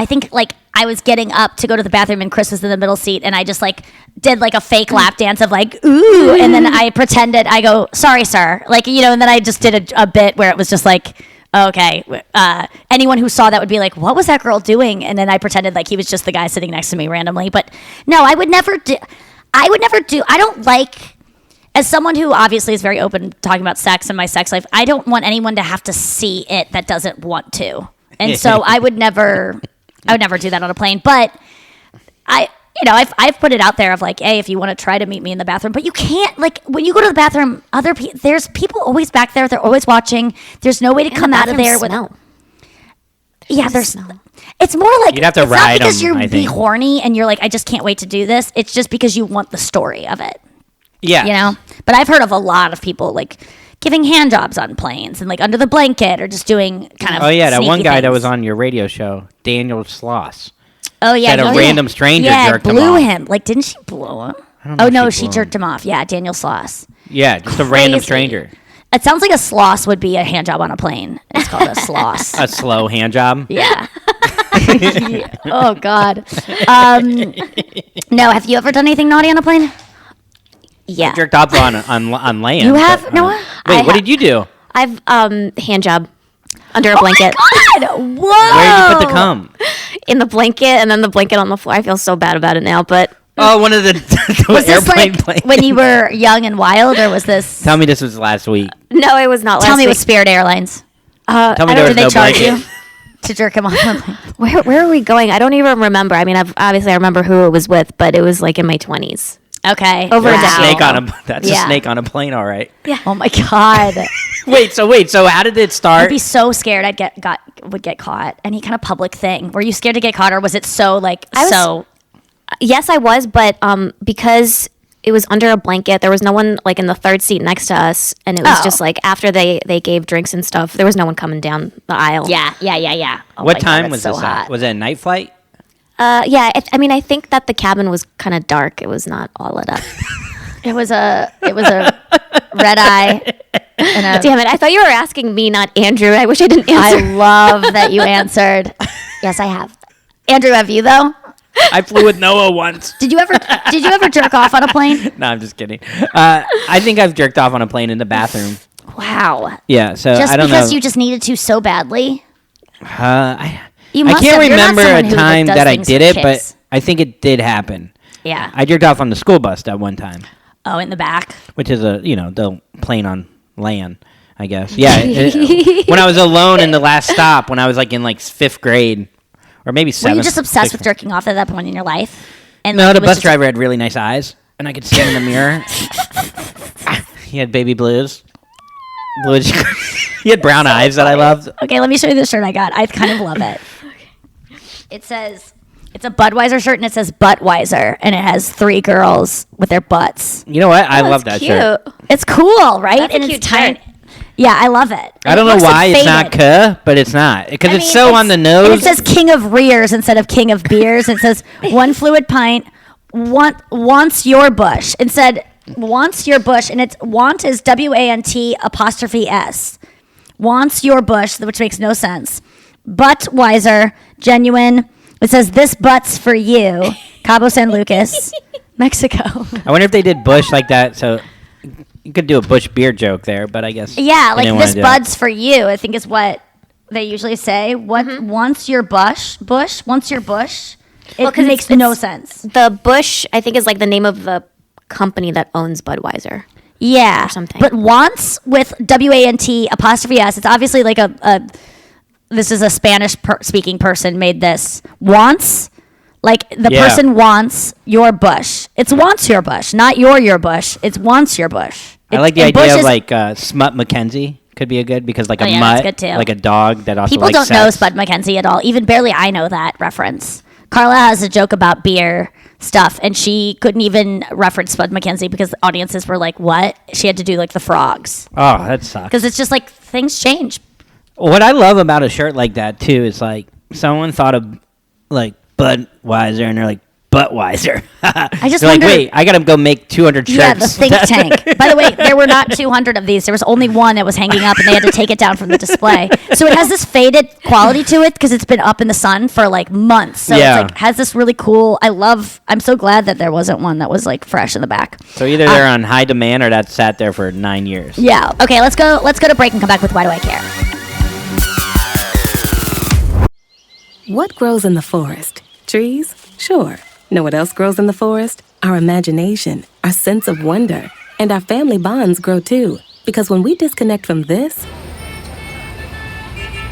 think like I was getting up to go to the bathroom and Chris was in the middle seat and I just like did like a fake lap dance of like, ooh. And then I pretended, I go, sorry, sir. Like, and then I just did a bit where it was just like, okay. Anyone who saw that would be like, what was that girl doing? And then I pretended like he was just the guy sitting next to me randomly. But no, I would never do, I don't like, as someone who obviously is very open talking about sex and my sex life, I don't want anyone to have to see it that doesn't want to. And so I would never do that on a plane. But I've put it out there of like, hey, if you want to try to meet me in the bathroom, but you can't, like, when you go to the bathroom, there's people always back there. They're always watching. There's no way to come out of there without. Yeah, there's. It's more like you'd have to it's ride not because them, you're be horny and you're like, I just can't wait to do this. It's just because you want the story of it. Yeah. But I've heard of a lot of people like giving hand jobs on planes and like under the blanket or just doing kind of. Oh yeah, that one guy things. that was on your radio show, Daniel Sloss. Oh yeah, that a random stranger jerked him blew off. him. Like, didn't she blow him? I don't know Oh no, she she blew jerked him off. Yeah, Daniel Sloss. Yeah, just a random stranger. It sounds like a sloss would be a hand job on a plane. It's called a sloss. A slow hand job. Yeah. Oh God. No, have you ever done anything naughty on a plane? Yeah. I jerked off on land. You have, Noah? Wait, what did you do? I've hand job under a blanket. Oh my God! Whoa! Where did you put the cum? In the blanket, and then the blanket on the floor. I feel so bad about it now, but. Oh, one of the was this airplane like planes. when you were young and wild, or was this? Tell me this was last week. No, it was not last week. Tell me it was Spirit Airlines. Tell me there was no blanket. You to jerk him off? Where are we going? I don't even remember. I mean, I remember who it was with, but it was like in my 20s. Okay. Over That's a snake a snake on a plane, all right. Yeah. Oh my God. Wait, so how did it start? I'd be so scared would get caught. Any kind of public thing. Were you scared to get caught, or was it so like so? Yes, I was, but because it was under a blanket. There was no one like in the third seat next to us, and it was just like after they gave drinks and stuff. There was no one coming down the aisle. Yeah. Oh What my time God, was it's this so at? hot. Was it a night flight? Yeah. I think that the cabin was kind of dark. It was not all lit up. It was a red eye. And Damn it! I thought you were asking me, not Andrew. I wish I didn't answer. I love that you answered. Yes, I have. Andrew, have you though? I flew with Noah once. Did you ever jerk off on a plane? No, I'm just kidding. I think I've jerked off on a plane in the bathroom. Wow. Yeah, so Just I don't know. because you just needed to so badly? I You must can't have. You're not remember a someone who, like, time does that I things did for it, but kicks. I think it did happen. Yeah. I jerked off on the school bus at one time, Oh, in the back. which is the plane on land, I guess. Yeah. When I was alone in the last stop, when I was like in like 5th grade, or maybe 7th. Were you just obsessed with grade. jerking off at that point in your life? And No, like, the it was bus just- driver had really nice eyes, and I could see him in the mirror. He had baby blues. He had brown eyes that I loved. Okay, let me show you the shirt I got. I kind of love it. It says, it's a Buttweiser shirt, and it says Buttweiser, and it has 3 girls with their butts. You know what? I love that shirt. It's cool, right? That's a and cute it's tiny. Yeah, I love it. I don't know why it's not "k," but it's not because it's so on the nose. And it says King of Rears instead of King of Beers. It says 1 fluid pint, wants your bush. Instead, wants your bush, and it's want is WANT''S. Wants your bush, which makes no sense. Buttweiser, genuine. It says this butt's for you. Cabo San Lucas, Mexico. I wonder if they did Bush like that, so you could do a Bush beer joke there, but I guess Yeah, they like didn't this wanna do bud's for you, I think is what they usually say. What wants your bush? Wants your bush? It makes no sense. The Bush, I think, is like the name of the company that owns Budweiser. Yeah, or something. But wants with WANT''S. It's obviously like a this is a Spanish speaking person made this. Wants, like the person wants your bush. It's wants your bush, not your bush. It's wants your bush. I like the idea of like Smut McKenzie could be a good because like a that's mutt, good too. like a dog that also People likes don't know sex. Spud McKenzie at all. Even barely I know that reference. Carla has a joke about beer stuff, and she couldn't even reference Spud McKenzie because the audiences were like, what? She had to do like the frogs. Oh, that sucks. Because it's just like things change. What I love about a shirt like that too is like someone thought of like Budweiser and they're like Buttweiser. I just they're like, wonder- wait, I gotta go make 200 shirts. Yeah, the think tank. By the way, there were not 200 of these. There was only one that was hanging up, and they had to take it down from the display. So it has this faded quality to it because it's been up in the sun for like months. So Yeah. it's like has this really cool. I'm so glad that there wasn't one that was like fresh in the back. So either they're on high demand or that sat there for 9 years. Yeah. Okay, let's go to break and come back with Why Do I Care? What grows in the forest? Trees? Sure. Know what else grows in the forest? Our imagination, our sense of wonder, and our family bonds grow too. Because when we disconnect from this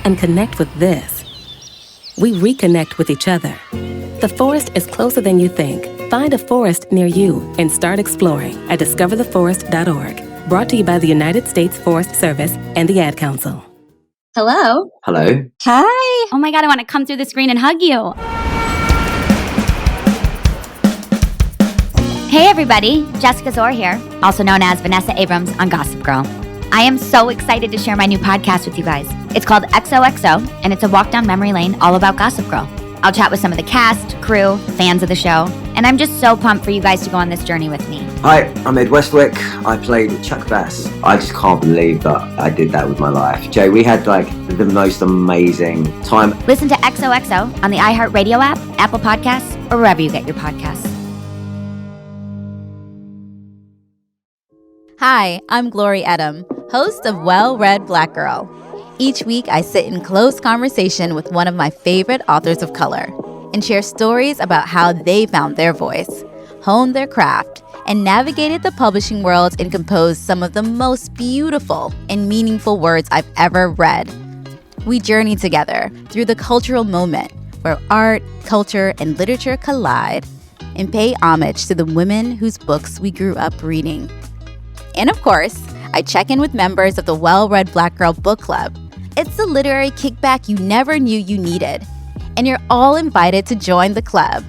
and connect with this, we reconnect with each other. The forest is closer than you think. Find a forest near you and start exploring at discovertheforest.org. Brought to you by the United States Forest Service and the Ad Council. Hello. Hello. Hi. Oh my God, I want to come through the screen and hug you. Hey everybody, Jessica Zor here, also known as Vanessa Abrams on Gossip Girl. I am so excited to share my new podcast with you guys. It's called XOXO, and it's a walk down memory lane all about Gossip Girl. I'll chat with some of the cast, crew, fans of the show, and I'm just so pumped for you guys to go on this journey with me. Hi, I'm Ed Westwick. I played Chuck Bass. I just can't believe that I did that with my life. Jay, we had like the most amazing time. Listen to XOXO on the iHeartRadio app, Apple Podcasts, or wherever you get your podcasts. Hi, I'm Glory Edom, host of Well Read Black Girl. Each week, I sit in close conversation with one of my favorite authors of color and share stories about how they found their voice, honed their craft, and navigated the publishing world and composed some of the most beautiful and meaningful words I've ever read. We journey together through the cultural moment where art, culture, and literature collide and pay homage to the women whose books we grew up reading. And of course, I check in with members of the Well Read Black Girl Book Club. It's the literary kickback you never knew you needed. And you're all invited to join the club.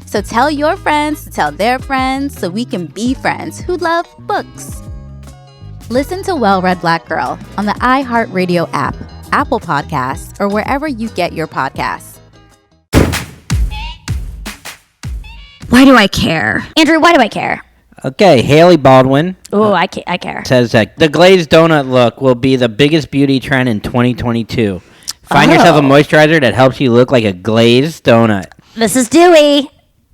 So So tell your friends to tell their friends so we can be friends who love books. Listen to Well Read Black Girl on the iHeartRadio app, Apple Podcasts, or wherever you get your podcasts. Why do I care? Andrew, why do I care? Okay, Hailey Baldwin. Oh, I care. Says that the glazed donut look will be the biggest beauty trend in 2022. Find yourself a moisturizer that helps you look like a glazed donut. This is dewy.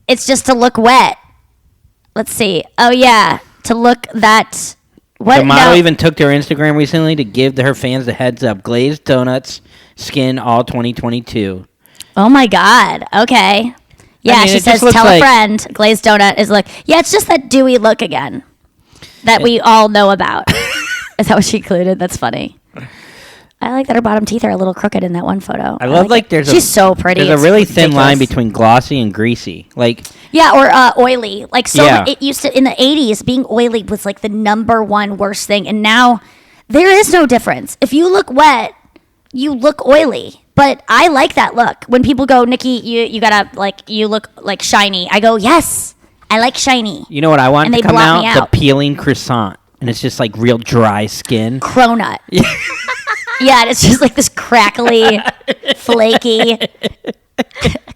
It's just to look wet. Let's see. Oh, yeah. To look that... What? The model even took to her Instagram recently to give her fans the heads up. Glazed donuts, skin all 2022. Oh, my God. Okay. Yeah, I mean, she says, tell a friend. Glazed donut is like, yeah, it's just that dewy look again that we all know about. Is that what she included? That's funny. I like that her bottom teeth are a little crooked in that one photo. I love she's so pretty. There's a really thin line between glossy and greasy. Like or oily. Like it used to in the 80s, being oily was like the number one worst thing, and now there is no difference. If you look wet, you look oily. But I like that look. When people go, Nikki, you gotta you look like shiny. I go, yes, I like shiny. You know what I want to come out? The peeling croissant, and it's just like real dry skin. Cronut. Yeah, and it's just like this crackly, flaky.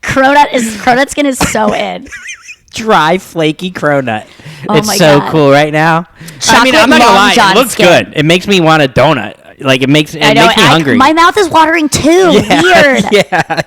Cronut skin is so in. Dry, flaky cronut. Oh it's so God. Cool right now. Chocolate I'm not gonna lie. John It looks skin. good. It makes me want a donut. Like it makes me hungry. My mouth is watering too. Yeah, Weird.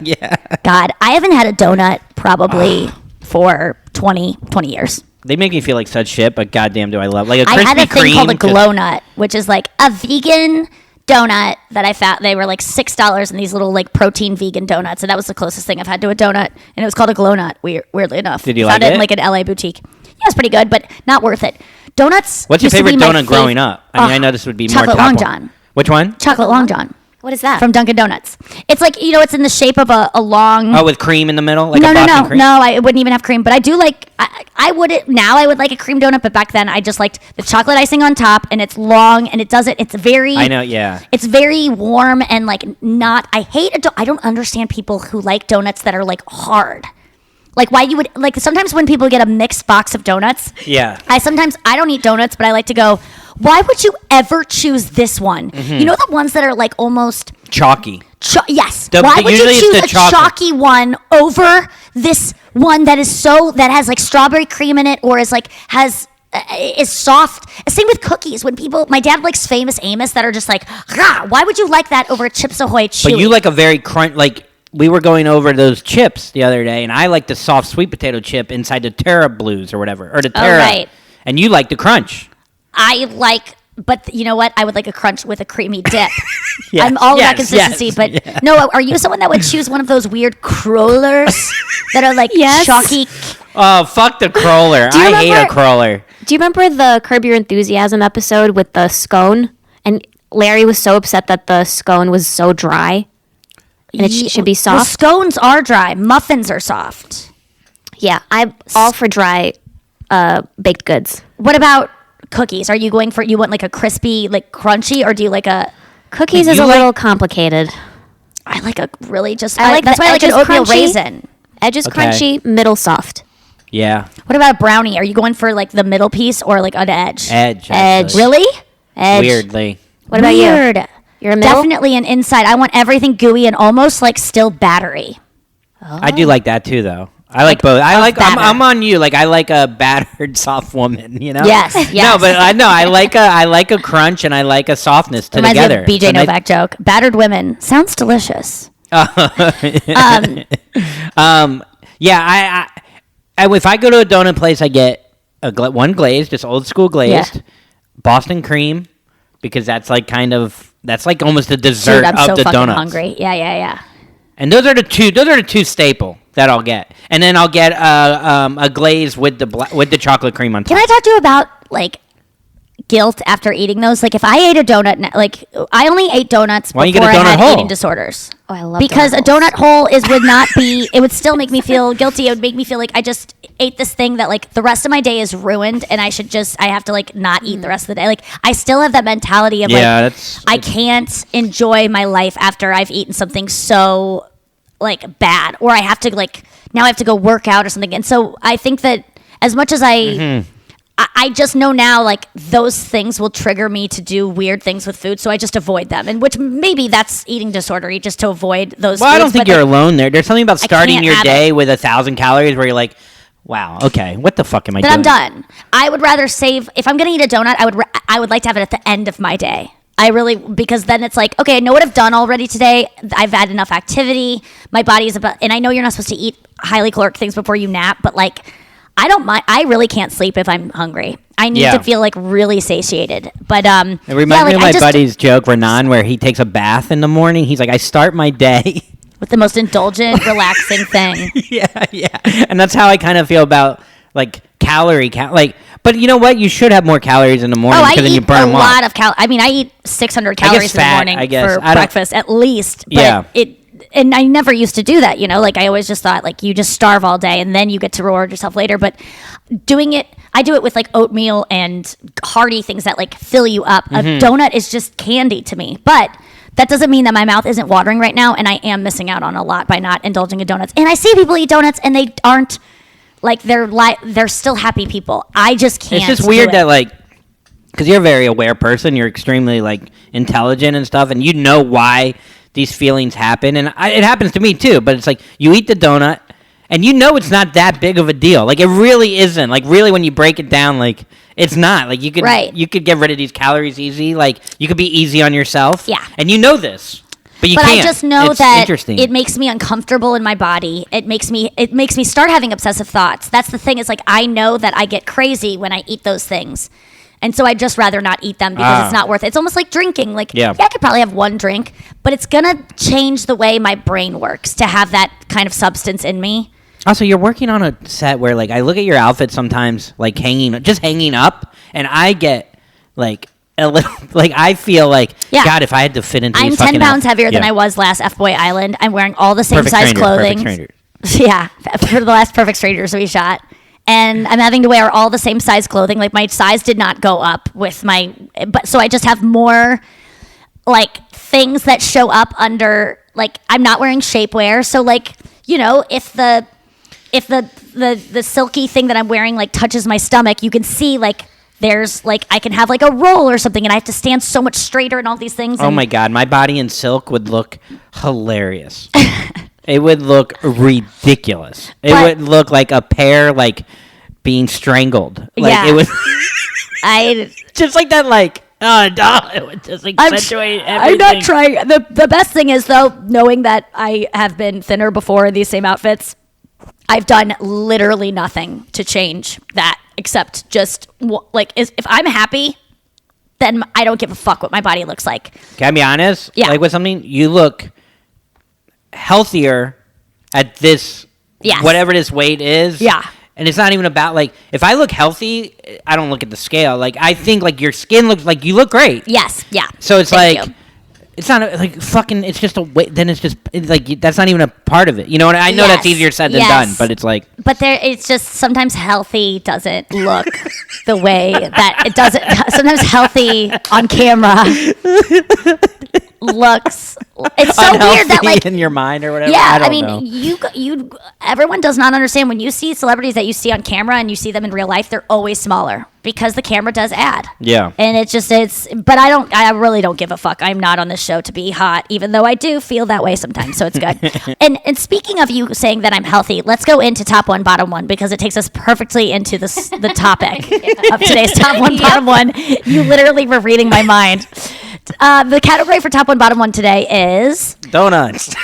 Yeah. God, I haven't had a donut probably for 20 years. They make me feel like such shit, but goddamn, do I love like a Krispy I had a thing Kreme called a glow nut, which is like a vegan donut that I found. They were like $6 in these little like protein vegan donuts, and that was the closest thing I've had to a donut. And it was called a glow nut. Weirdly enough, did you found like it in like an LA boutique? Yeah, it's pretty good, but not worth it. Donuts. What's your favorite donut growing up? I mean, I know this would be more chocolate Long John. Which one? Chocolate Long John. What is that? From Dunkin' Donuts. It's like, it's in the shape of a long... Oh, with cream in the middle? Like No, a Boston cream? No, I wouldn't even have cream. But I do like... I would like a cream donut, but back then I just liked the chocolate icing on top, and it's long, and it's very... I know, yeah. It's very warm and like not... I don't understand people who like donuts that are like hard. Like why you would... Like sometimes when people get a mixed box of donuts... Yeah. I don't eat donuts, but I like to go... Why would you ever choose this one? Mm-hmm. You know the ones that are like almost chalky. Yes. Why would you choose a chalky one over this one that has like strawberry cream in it, or is soft? Same with cookies. When my dad likes Famous Amos that are just like, why would you like that over a Chips Ahoy Chewy? But you like a very crunch. Like we were going over those chips the other day, and I like the soft sweet potato chip inside the Terra Blues or whatever, or the Terra. Right. And you like the crunch. But you know what? I would like a crunch with a creamy dip. Yes, I'm all about consistency, but no, are you someone that would choose one of those weird crawlers that are like chalky? Oh, fuck the crawler. I hate a crawler. Do you remember the Curb Your Enthusiasm episode with the scone? And Larry was so upset that the scone was so dry. And it should be soft. Well, scones are dry. Muffins are soft. Yeah, I'm all for dry baked goods. What about cookies? Are you going for, you want like a crispy, like crunchy, or do you like a... Cookies is a little complicated. I like a really just... that's why I like an oatmeal raisin. Edges Okay. crunchy, middle soft. Yeah. What about a brownie? Are you going for like the middle piece or like an edge? Edge. Really? Edge. Weirdly. What about you? You're a middle? Definitely an inside. I want everything gooey and almost like still battery. I do like that too, though. I like both. I'm on you. Like I like a battered soft woman. You know. Yes. No, but I like a crunch and I like a softness together. Reminds me of BJ Novak joke. Battered women sounds delicious. Yeah. If I go to a donut place, I get one glazed, just old school glazed, Boston cream, because that's like almost the dessert I'm of so the fucking donuts. hungry. Yeah. And those are the two staple that I'll get, and then I'll get a glaze with the chocolate cream on top. Can I talk to you about like guilt after eating those? Like if I ate a donut, like I only ate donuts Why don't you before get a I donut had hole? eating disorders. Oh, I love because donut a donut hole would not be. It would still make me feel guilty. It would make me feel like I just ate this thing that like the rest of my day is ruined, and I have to like not eat the rest of the day. Like I still have that mentality of I can't enjoy my life after I've eaten something so like bad, or I have to like now I have to go work out or something. And so I think that as much as I just know now, like, those things will trigger me to do weird things with food, so I just avoid them. And which maybe that's eating disorder, just to avoid those. Well, foods, I don't think you're alone there. There's something about starting your day with 1,000 calories where you're like, wow, okay, what the fuck am I doing? Then I'm done. I would rather save, if I'm going to eat a donut, I would like to have it at the end of my day. Because then it's like, okay, I know what I've done already today. I've had enough activity. My body is about, and I know you're not supposed to eat highly caloric things before you nap, but like, I don't mind. I really can't sleep if I'm hungry. I need to feel like really satiated. But it reminds me of my buddy's joke, Renan, where he takes a bath in the morning. He's like, I start my day with the most indulgent, relaxing thing. Yeah. And that's how I kind of feel about like but you know what? You should have more calories in the morning because then you burn them off. I eat a lot of calories. I mean, I eat 600 calories in the morning for breakfast at least. But and I never used to do that, like I always just thought like you just starve all day and then you get to reward yourself later. But I do it with like oatmeal and hearty things that like fill you up. A donut is just candy to me. But that doesn't mean that my mouth isn't watering right now, and I am missing out on a lot by not indulging in donuts. And I see people eat donuts and they aren't like they're still happy people. I just can't. It's just weird that like, because you're a very aware person, you're extremely like intelligent and stuff, and you know why these feelings happen, and it happens to me too. But it's like you eat the donut, and you know it's not that big of a deal. Like it really isn't. Like really, when you break it down, like it's not. Like you could get rid of these calories easy. Like you could be easy on yourself. Yeah. And you know this. But you can't. I just know that it makes me uncomfortable in my body. It makes me start having obsessive thoughts. That's the thing. Is like I know that I get crazy when I eat those things. And so I'd just rather not eat them because it's not worth it. It's almost like drinking. Like, yeah, I could probably have one drink, but it's going to change the way my brain works to have that kind of substance in me. Also, you're working on a set where, like, I look at your outfit sometimes, like, hanging up, and I get, like, a little, like, I feel like, God, if I had to fit into these fucking 10 pounds heavier than I was last F-Boy Island. I'm wearing all the same size clothing. Perfect Yeah, for the last Perfect Strangers we shot. And I'm having to wear all the same size clothing. Like my size did not go up with so I just have more like things that show up under, like I'm not wearing shapewear. So like, if the silky thing that I'm wearing like touches my stomach, you can see like there's like, I can have like a roll or something and I have to stand so much straighter and all these things. Oh my God, my body in silk would look hilarious. It would look ridiculous. It would look like a pear, like, being strangled. Like, it would... just like that, like... it would just accentuate everything. I'm not trying... The best thing is, though, knowing that I have been thinner before in these same outfits, I've done literally nothing to change that, except just, like, if I'm happy, then I don't give a fuck what my body looks like. Can I be honest? Yeah. Like, with something, you look... healthier at this whatever this weight is. Yeah. And it's not even about like if I look healthy, I don't look at the scale. Like I think like your skin looks like you look great. Yes. Yeah. So it's it's not like fucking it's just a weight, then it's like that's not even a part of it. You know what I know that's easier said than done, but it's like it's just sometimes healthy doesn't look the way that it doesn't. Sometimes healthy on camera looks. It's so weird that like in your mind or whatever. Yeah, I mean, know. you everyone does not understand when you see celebrities that you see on camera and you see them in real life, they're always smaller because the camera does add. Yeah, and but I really don't give a fuck. I'm not on this show to be hot, even though I do feel that way sometimes. So it's good. and speaking of you saying that I'm healthy, let's go into top one, bottom one because it takes us perfectly into the topic of today's top one, bottom one. You literally were reading my mind. The category for top one, bottom one today is donuts.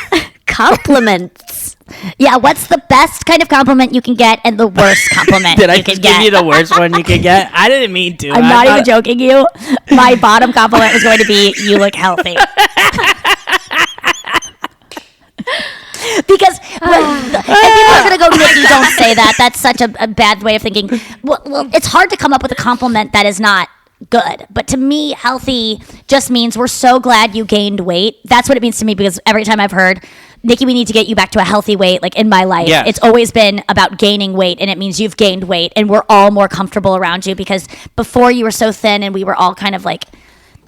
Compliments. Yeah, what's the best kind of compliment you can get and the worst compliment Did I you just can get? give you the worst one you can get? I didn't mean to. I'm not even joking you. My bottom compliment was going to be, you look healthy. Because and people are going to go, Nikki, don't say that. That's such a bad way of thinking. Well, it's hard to come up with a compliment that is not good. But to me, healthy just means we're so glad you gained weight. That's what it means to me, because every time I've heard, Nikki, we need to get you back to a healthy weight, like in my life, It's always been about gaining weight, and it means you've gained weight, and we're all more comfortable around you, because before you were so thin and we were all kind of like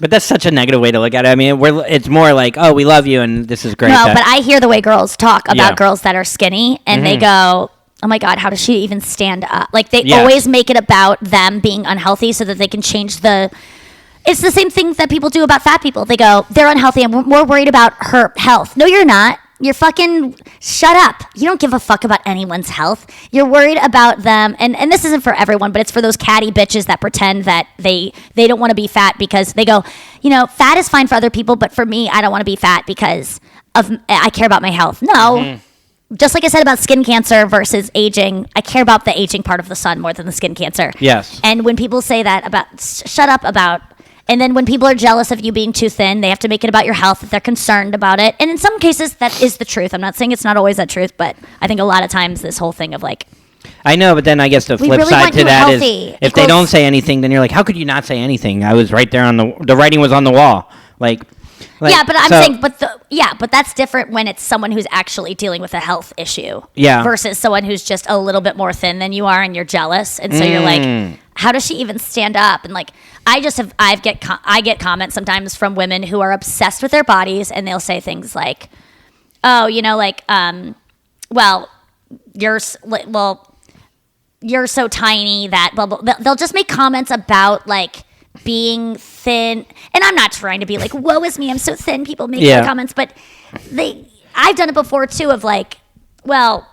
But that's such a negative way to look at it. I mean, it's more like, oh, we love you, and this is great. No, but I hear the way girls talk about girls that are skinny, and they Mm-hmm. go, oh my God, how does she even stand up? Like, they always make it about them being unhealthy so that they can change the... It's the same thing that people do about fat people. They go, they're unhealthy, and we're more worried about her health. No, you're not. You're fucking... Shut up. You don't give a fuck about anyone's health. You're worried about them. And this isn't for everyone, but it's for those catty bitches that pretend that they don't want to be fat because they go, you know, fat is fine for other people, but for me, I don't want to be fat because I care about my health. No. Mm-hmm. Just like I said about skin cancer versus aging, I care about the aging part of the sun more than the skin cancer. Yes. And when people say that about, shut up about, and then when people are jealous of you being too thin, they have to make it about your health if they're concerned about it. And in some cases, that is the truth. I'm not saying it's not always that truth, but I think a lot of times this whole thing of like, I know, but then I guess the flip really side want to you that healthy. is if they don't say anything, then you're like, how could you not say anything? I was right there on the writing was on the wall. Like yeah, but I'm saying, but that's different when it's someone who's actually dealing with a health issue. Yeah. Versus someone who's just a little bit more thin than you are, and you're jealous, and so you're like, how does she even stand up? And like, I get comments sometimes from women who are obsessed with their bodies, and they'll say things like, oh, you know, like, well, you're so tiny that blah blah. They'll just make comments about like being thin, and I'm not trying to be like, woe is me, I'm so thin. People make their comments, but I've done it before too, of like, well,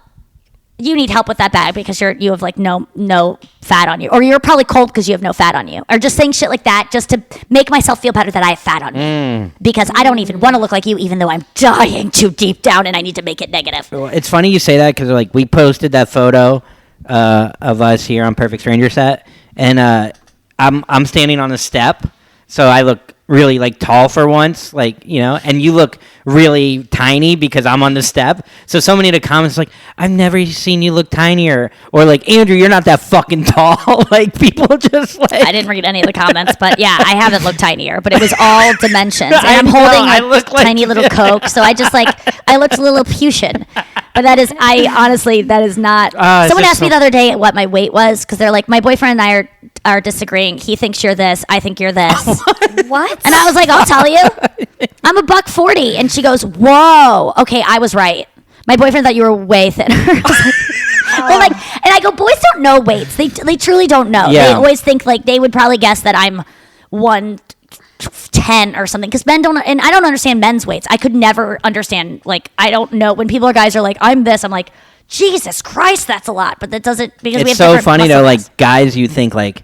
you need help with that bag because you have like no fat on you, or you're probably cold because you have no fat on you, or just saying shit like that just to make myself feel better that I have fat on me because I don't even want to look like you, even though I'm dying too deep down and I need to make it negative. It's funny you say that because like we posted that photo of us here on Perfect Stranger Set, and I'm standing on a step, so I look really like tall for once, like, you know, and you look really tiny because I'm on the step. So many of the comments like, I've never seen you look tinier, or like, Andrew, you're not that fucking tall. Like, people just like, I didn't read any of the comments, but yeah, I haven't looked tinier, but it was all dimensions, and I'm holding a tiny little Coke, so I just like, I looked a little Lilliputian. But that is, honestly, that is not. Someone asked me the other day what my weight was, because they're like, my boyfriend and I are disagreeing. He thinks you're this. I think you're this. What? And I was like, I'll tell you. I'm $140. And she goes, whoa. Okay, I was right. My boyfriend thought you were way thinner. They're like, and I go, boys don't know weights. They truly don't know. Yeah. They always think like they would probably guess that I'm 110 or something, because men don't, and I don't understand men's weights. I could never understand, like, I don't know when guys are like, I'm this, I'm like, Jesus Christ, that's a lot. But that doesn't, because we have so different funny though, muscle mass. like guys, you think like,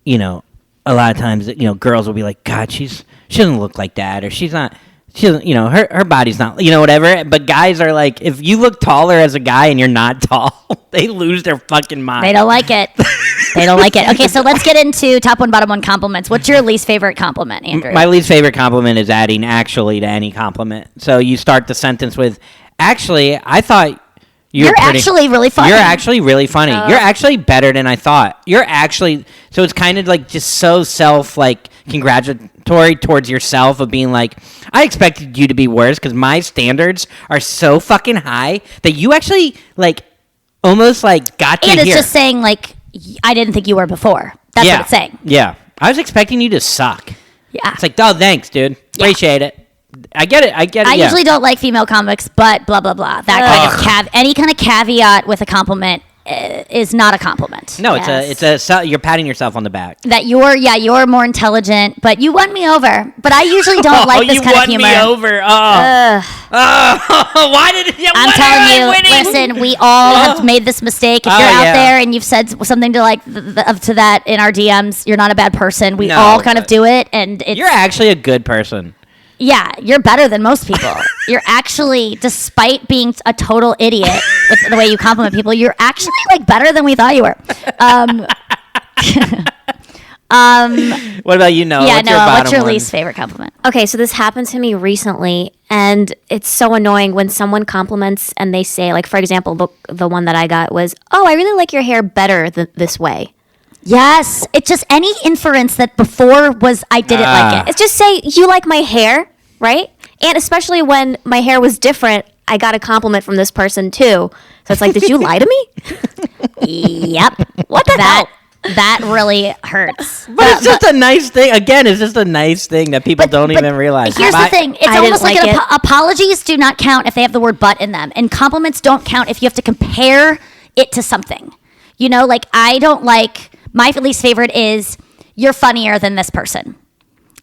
you know, a lot of times, you know, girls will be like, God, she doesn't look like that, or she doesn't, you know, her body's not, you know, whatever. But guys are like, if you look taller as a guy and you're not tall, they lose their fucking mind. They don't like it. They don't like it. Okay, so let's get into top one, bottom one compliments. What's your least favorite compliment, Andrew? My least favorite compliment is adding actually to any compliment. So you start the sentence with, actually, I thought you're actually really funny. You're actually really funny. You're actually better than I thought. You're actually, so it's kind of like just so congratulatory towards yourself of being like, I expected you to be worse because my standards are so fucking high that you actually like almost like got to here. And it's just saying like, I didn't think you were before. That's what it's saying. Yeah. I was expecting you to suck. Yeah. It's like, oh, thanks, dude. Appreciate it. I get it. I usually don't like female comics, but blah, blah, blah. That kind of any kind of caveat with a compliment is not a compliment. No, you're patting yourself on the back. That you're more intelligent, but you won me over. But I usually don't like this kind of humor. You won me over. Why did I'm telling you, listen, we all have made this mistake. If you're out there and you've said something to like to that in our DMs, you're not a bad person. We all kind of do it, and you're actually a good person. Yeah, you're better than most people. You're actually, despite being a total idiot with the way you compliment people, you're actually like better than we thought you were. What about you, Noah? What's your least favorite compliment? Okay, so this happened to me recently, and it's so annoying when someone compliments and they say, like, for example, the one that I got was, oh, I really like your hair better this way. Yes, it's just any inference that before was I didn't like it. It's just say you like my hair, right? And especially when my hair was different, I got a compliment from this person too. So it's like, did you lie to me? Yep. What the hell? That really hurts. But it's just a nice thing. Again, it's just a nice thing that people don't even realize. Here's the thing. It's almost like apologies do not count if they have the word but in them. And compliments don't count if you have to compare it to something. You know, like I don't like, my least favorite is you're funnier than this person.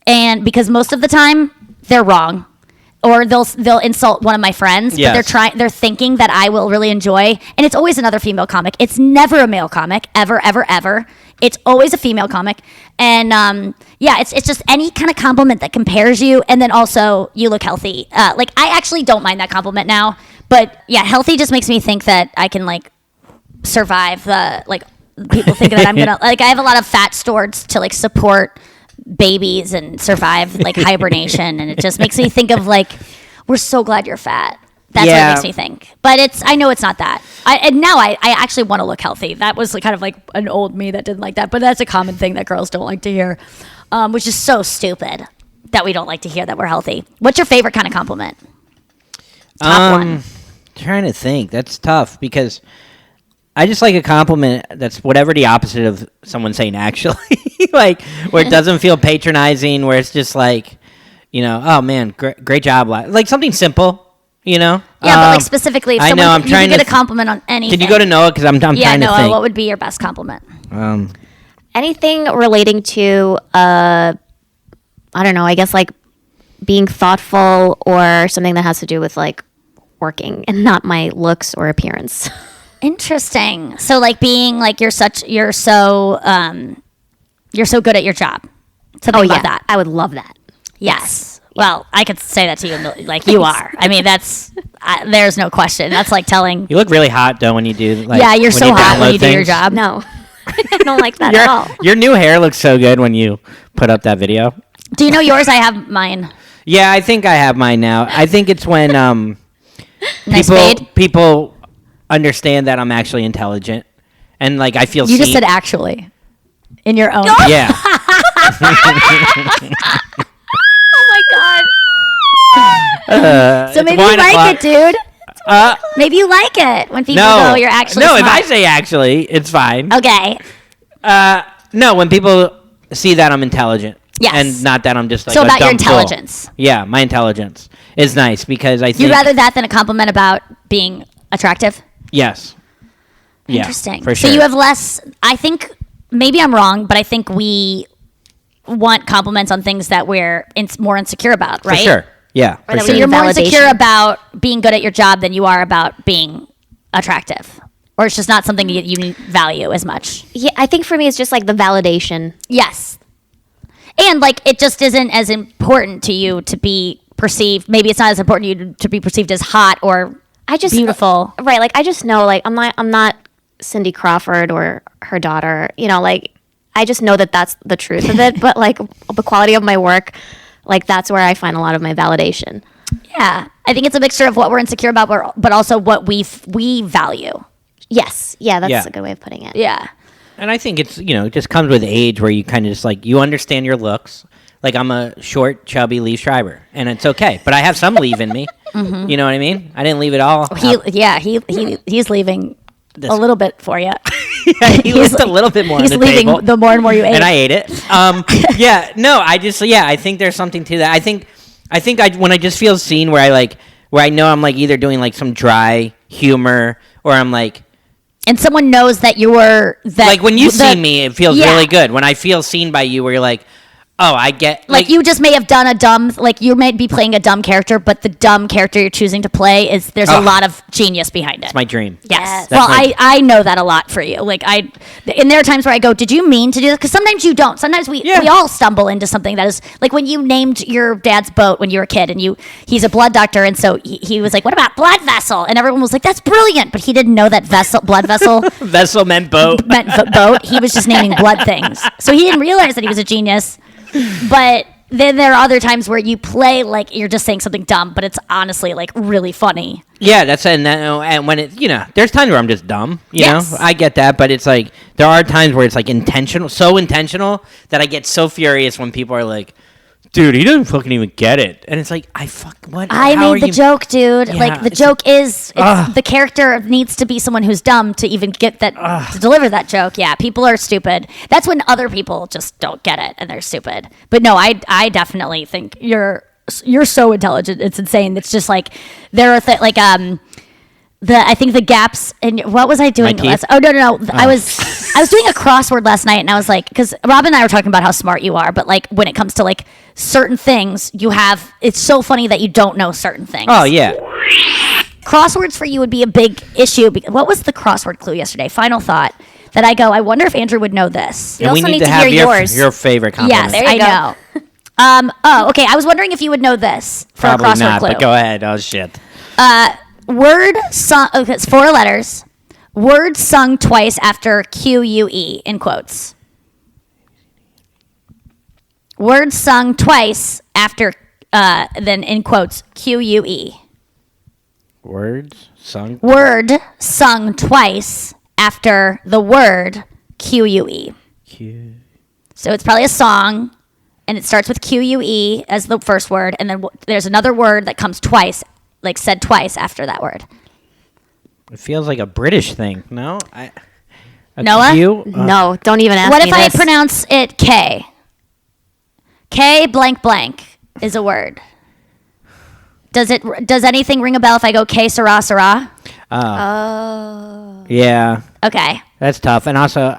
And because most of the time they're wrong. Or they'll insult one of my friends, but they're thinking that I will really enjoy, and it's always another female comic. It's never a male comic, ever, ever, ever. It's always a female comic, and it's just any kind of compliment that compares you, and then also you look healthy. Like I actually don't mind that compliment now, but yeah, healthy just makes me think that I can like survive the like people think that I'm gonna like I have a lot of fat stored to like support babies and survive like hibernation, and it just makes me think of like we're so glad you're fat. That's what it makes me think. But I know it's not that. And now I actually want to look healthy. That was kind of like an old me that didn't like that. But that's a common thing that girls don't like to hear, which is so stupid that we don't like to hear that we're healthy. What's your favorite kind of compliment? Top one. Trying to think. That's tough because I just like a compliment that's whatever the opposite of someone saying actually. Like, where it doesn't feel patronizing, where it's just like, you know, oh man, great job. Like something simple, you know? Yeah, but like specifically, if I know, I'm you trying could to get a compliment on anything. Can you go to Noah? Because I'm trying to Noah, think. what would be your best compliment? Anything relating to, I don't know, I guess like being thoughtful or something that has to do with like working and not my looks or appearance. Interesting. So like being like you're so good at your job. Something about that. I would love that. Yes. Well, I could say that to you like you are. I mean, there's no question. That's like telling. You look really hot though when you do. Like, yeah, you're so hot when you do your job. No, I don't like that at all. Your new hair looks so good when you put up that video. Do you know yours? I have mine. Yeah, I think I have mine now. I think it's when people understand that I'm actually intelligent, and like I feel. You just said actually, in your own. Yeah. Oh my god. So maybe you like it, dude. Maybe you like it when people go, "You're actually." No, smart. if I say actually, it's fine. Okay. No, when people see that I'm intelligent. Yes. And not that I'm just like so a about your dumb fool. intelligence. Yeah, my intelligence is nice because I think you'd rather that than a compliment about being attractive. Yes. Interesting. Yeah, for sure. So you have less. I think maybe I'm wrong, but I think we want compliments on things that we're more insecure about, right? For sure. Yeah. Or that you're more insecure about being good at your job than you are about being attractive. Or it's just not something you value as much. Yeah, I think for me it's just like the validation. Yes. And like it just isn't as important to you to be perceived. Maybe it's not as important to you to be perceived as hot or beautiful. Right, like I just know like I'm not Cindy Crawford or her daughter, you know, like I just know that that's the truth of it, but like the quality of my work, like that's where I find a lot of my validation. Yeah. I think it's a mixture of what we're insecure about but also what we value. Yes. Yeah, that's a good way of putting it. Yeah. And I think it's, it just comes with age where you kind of just like, you understand your looks. Like I'm a short, chubby Lee Schreiber, and it's okay. But I have some leave in me. Mm-hmm. You know what I mean? I didn't leave it all. He's leaving a little bit for you. Yeah, he left a little bit more on the table. He's leaving the more and more you ate. And I ate it. I think there's something to that. I think when I just feel seen where I know I'm like either doing like some dry humor or I'm like, and someone knows that you were that. Like when you see me, it feels really good. When I feel seen by you, where you're like, oh, I get like you just may have done you may be playing a dumb character, but the dumb character you're choosing to play there's a lot of genius behind it. It's my dream. Yes. Well, I know that a lot for you. Like and there are times where I go, did you mean to do this? Because sometimes you don't. Sometimes we all stumble into something that is like when you named your dad's boat when you were a kid, and he's a blood doctor, and so he was like, what about blood vessel? And everyone was like, that's brilliant, but he didn't know that blood vessel vessel meant boat. Meant boat. He was just naming blood things, so he didn't realize that he was a genius. But then there are other times where you play like you're just saying something dumb, but it's honestly like really funny. Yeah, and when it there's times where I'm just dumb. You know, I get that, but it's like there are times where it's like intentional, so intentional that I get so furious when people are like, dude, he doesn't fucking even get it. And it's like, what? I made the joke, dude. Yeah, like, the joke is the character needs to be someone who's dumb to even get that, to deliver that joke. Yeah, people are stupid. That's when other people just don't get it and they're stupid. But no, I definitely think you're so intelligent. It's insane. It's just like, there are I think the gaps in what was I doing last? Oh no. I was doing a crossword last night, and I was like, because Rob and I were talking about how smart you are, but like when it comes to like certain things, it's so funny that you don't know certain things. Oh yeah. Crosswords for you would be a big issue. What was the crossword clue yesterday? Final thought that I wonder if Andrew would know this. And we need to have your favorite compliment. Yes, there you go. Okay. I was wondering if you would know this for Probably a crossword not, clue. but go ahead. Oh shit. Word sung. Okay, it's 4 letters. Word sung twice after QUE in quotes. Word sung twice after then in quotes QUE. Words sung. Word sung twice after the word QUE. So it's probably a song, and it starts with QUE as the first word, and then there's another word that comes twice. Like said twice after that word. It feels like a British thing, no? Noah? No, don't even ask me What if I this. pronounce it K? K blank blank is a word. Does anything ring a bell if I go K Sarah Sarah? Oh. Yeah. Okay. That's tough. And also,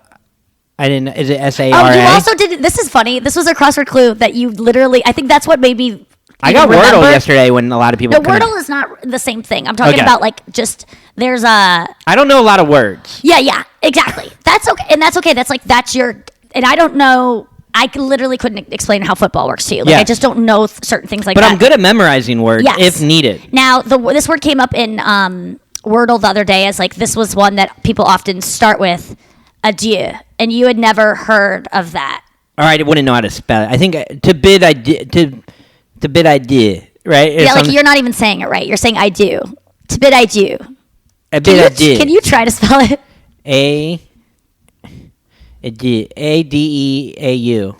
is it SARA? Oh, you also did, this is funny. This was a crossword clue that you literally, I think that's what made me I got Wordle yesterday when a lot of people. No, Wordle is not the same thing. I'm talking about like just there's a. I don't know a lot of words. Yeah, exactly. That's okay, and that's okay. That's your. And I don't know. I literally couldn't explain how football works to you. Like I just don't know certain things like that. But I'm good at memorizing words if needed. Now this word came up in Wordle the other day as like this was one that people often start with adieu, and you had never heard of that. All right, I wouldn't know how to spell it. I think to bid I did, right? Yeah, like you're not even saying it right. You're saying I do. To bid I do. I did. Can you try to spell it? ADEAU.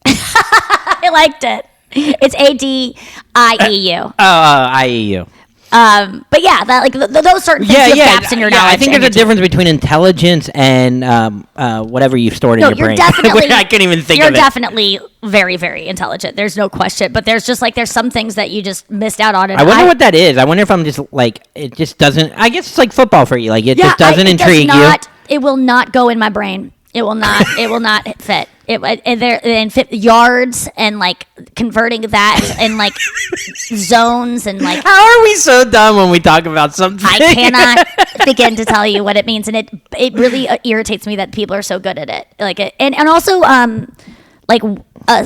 I liked it. It's ADIEU. IEU. But yeah, that like those certain things you have gaps in your knowledge. I think there's a difference between intelligence and whatever you've stored in your brain. I couldn't even think of it. You're definitely very, very intelligent. There's no question. But there's just like there's some things that you just missed out on. I wonder what that is. I wonder if I'm just like it just doesn't. I guess it's like football for you. Like it just doesn't intrigue you. It will not go in my brain. It will not. It will not fit. And fit yards and like converting that and like zones and like. How are we so dumb when we talk about something? I cannot begin to tell you what it means, and it really irritates me that people are so good at it. Like and also like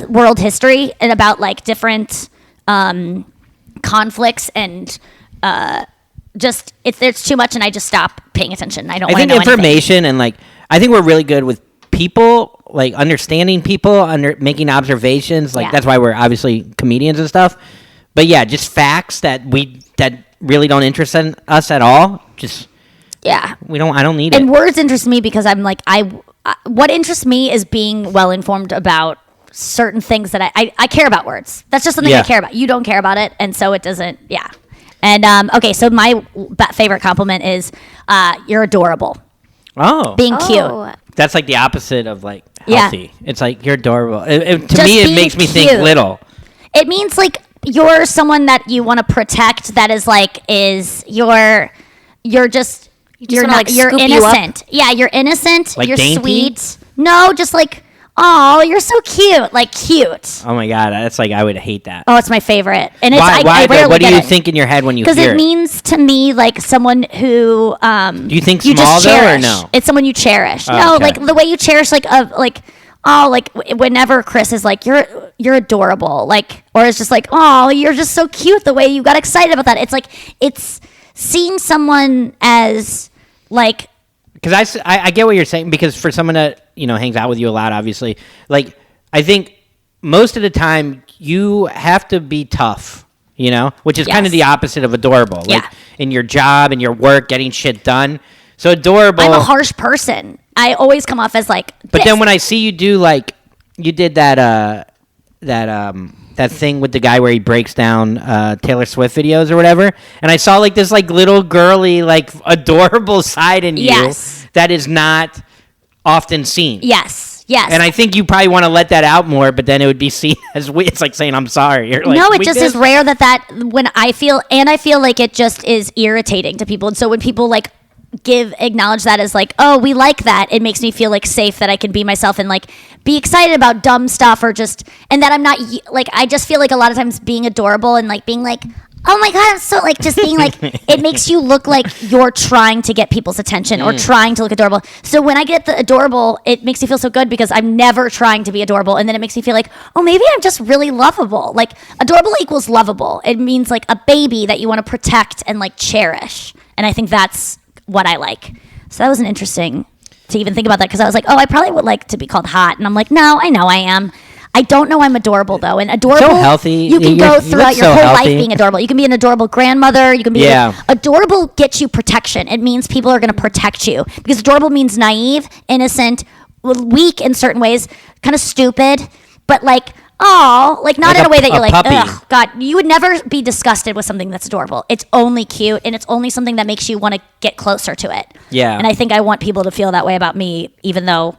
world history and about like different conflicts and just there's too much, and I just stop paying attention. I think information and like I think we're really good with people, like understanding people, making observations. Like that's why we're obviously comedians and stuff. But yeah, just facts that really don't interest us at all. Just I don't need it. And words interest me because I'm like what interests me is being well informed about certain things that I care about words. That's just something I care about. You don't care about it, and so it doesn't. Yeah. And okay, so my favorite compliment is you're adorable. Oh, being cute. That's like the opposite of like healthy. Yeah. It's like you're adorable. To me, it makes me think little. It means like you're someone that you want to protect. That is like you're innocent. Yeah, you're innocent. Like you're dainty? Sweet. No, just like oh, you're so cute. Like cute. Oh my god, that's like I would hate that. Oh, it's my favorite. And it's why? I rarely what do you get think in your head when you hear it? Because it means to me like someone who do you think small though or no? It's someone you cherish. Oh, no, okay. like the way you cherish whenever Chris is like you're adorable, like, or it's just like oh, you're just so cute. The way you got excited about that. It's like it's seeing someone as like. Because I get what you're saying, because for someone that hangs out with you a lot, obviously, like I think most of the time you have to be tough, which is kind of the opposite of adorable. Like in your job and your work, getting shit done. So adorable. I'm a harsh person. I always come off as like. But then when I see you do like you did that that thing with the guy where he breaks down Taylor Swift videos or whatever, and I saw like this like little girly like adorable side in you that is not often seen. Yes. And I think you probably want to let that out more, but then it would be seen as it's like saying I'm sorry. You're like, no, it just is rare that when I feel like it just is irritating to people, and so when people like acknowledge that as like, oh, we like that, it makes me feel like safe that I can be myself and like be excited about dumb stuff and that I'm not like, I just feel like a lot of times being adorable and like being like, oh my God, I'm so like just being like, it makes you look like you're trying to get people's attention or trying to look adorable. So when I get the adorable, it makes me feel so good because I'm never trying to be adorable. And then it makes me feel like, oh, maybe I'm just really lovable. Like adorable equals lovable. It means like a baby that you want to protect and like cherish. And I think that's what I like. So that was interesting to even think about that because I was like, oh, I probably would like to be called hot. And I'm like, no, I know I am. I don't know I'm adorable though, and adorable. So healthy. You can go throughout your whole life being adorable. You can be an adorable grandmother. You can be adorable. Gets you protection. It means people are going to protect you because adorable means naive, innocent, weak in certain ways, kind of stupid, but like like not in a way that you're like, ugh, God, you would never be disgusted with something that's adorable. It's only cute, and it's only something that makes you want to get closer to it. Yeah, and I think I want people to feel that way about me, even though.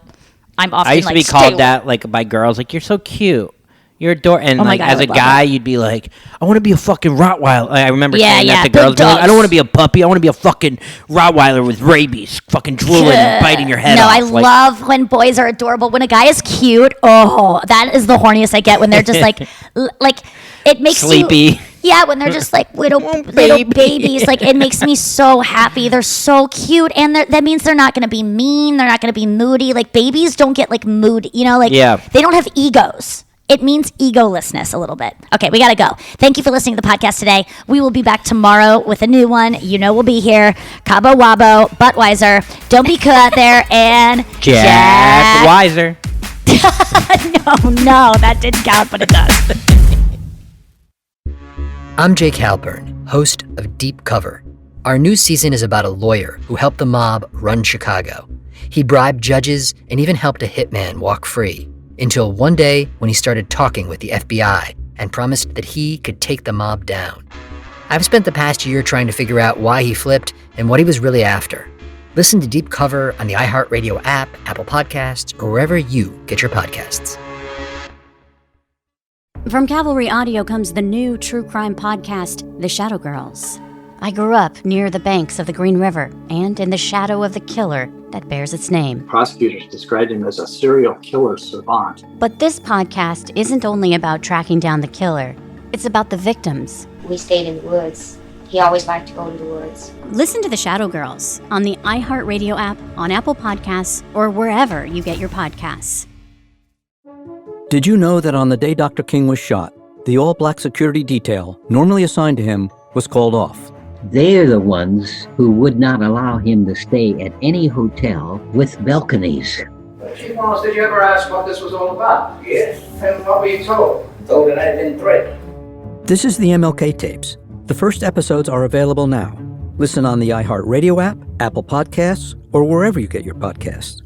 I used to be called that like by girls, like you're so cute, you're adorable, and like as a guy, you'd be like, I want to be a fucking Rottweiler. I remember saying that to girls, like, I don't want to be a puppy, I want to be a fucking Rottweiler with rabies, fucking drooling and biting your head off. I love when boys are adorable. When a guy is cute, oh, that is the horniest I get when they're just like it makes sleepy. Yeah, when they're just like little babies, like it makes me so happy. They're so cute, and that means they're not going to be mean. They're not going to be moody. Like babies don't get like moody, they don't have egos. It means egolessness a little bit. Okay, we got to go. Thank you for listening to the podcast today. We will be back tomorrow with a new one. We'll be here. Cabo Wabo, Buttweiser. Don't be cool out there, and Jack Weiser. No, that didn't count, but it does. I'm Jake Halpern, host of Deep Cover. Our new season is about a lawyer who helped the mob run Chicago. He bribed judges and even helped a hitman walk free, until one day when he started talking with the FBI and promised that he could take the mob down. I've spent the past year trying to figure out why he flipped and what he was really after. Listen to Deep Cover on the iHeartRadio app, Apple Podcasts, or wherever you get your podcasts. From Cavalry Audio comes the new true crime podcast, The Shadow Girls. I grew up near the banks of the Green River and in the shadow of the killer that bears its name. Prosecutors described him as a serial killer savant. But this podcast isn't only about tracking down the killer, it's about the victims. We stayed in the woods. He always liked to go to the woods. Listen to The Shadow Girls on the iHeartRadio app, on Apple Podcasts, or wherever you get your podcasts. Did you know that on the day Dr. King was shot, the all-black security detail normally assigned to him was called off? They're the ones who would not allow him to stay at any hotel with balconies. Chief Wallace, did you ever ask what this was all about? Yes. And what were you told? Told that I had been threatened. This is the MLK tapes. The first episodes are available now. Listen on the iHeartRadio app, Apple Podcasts, or wherever you get your podcasts.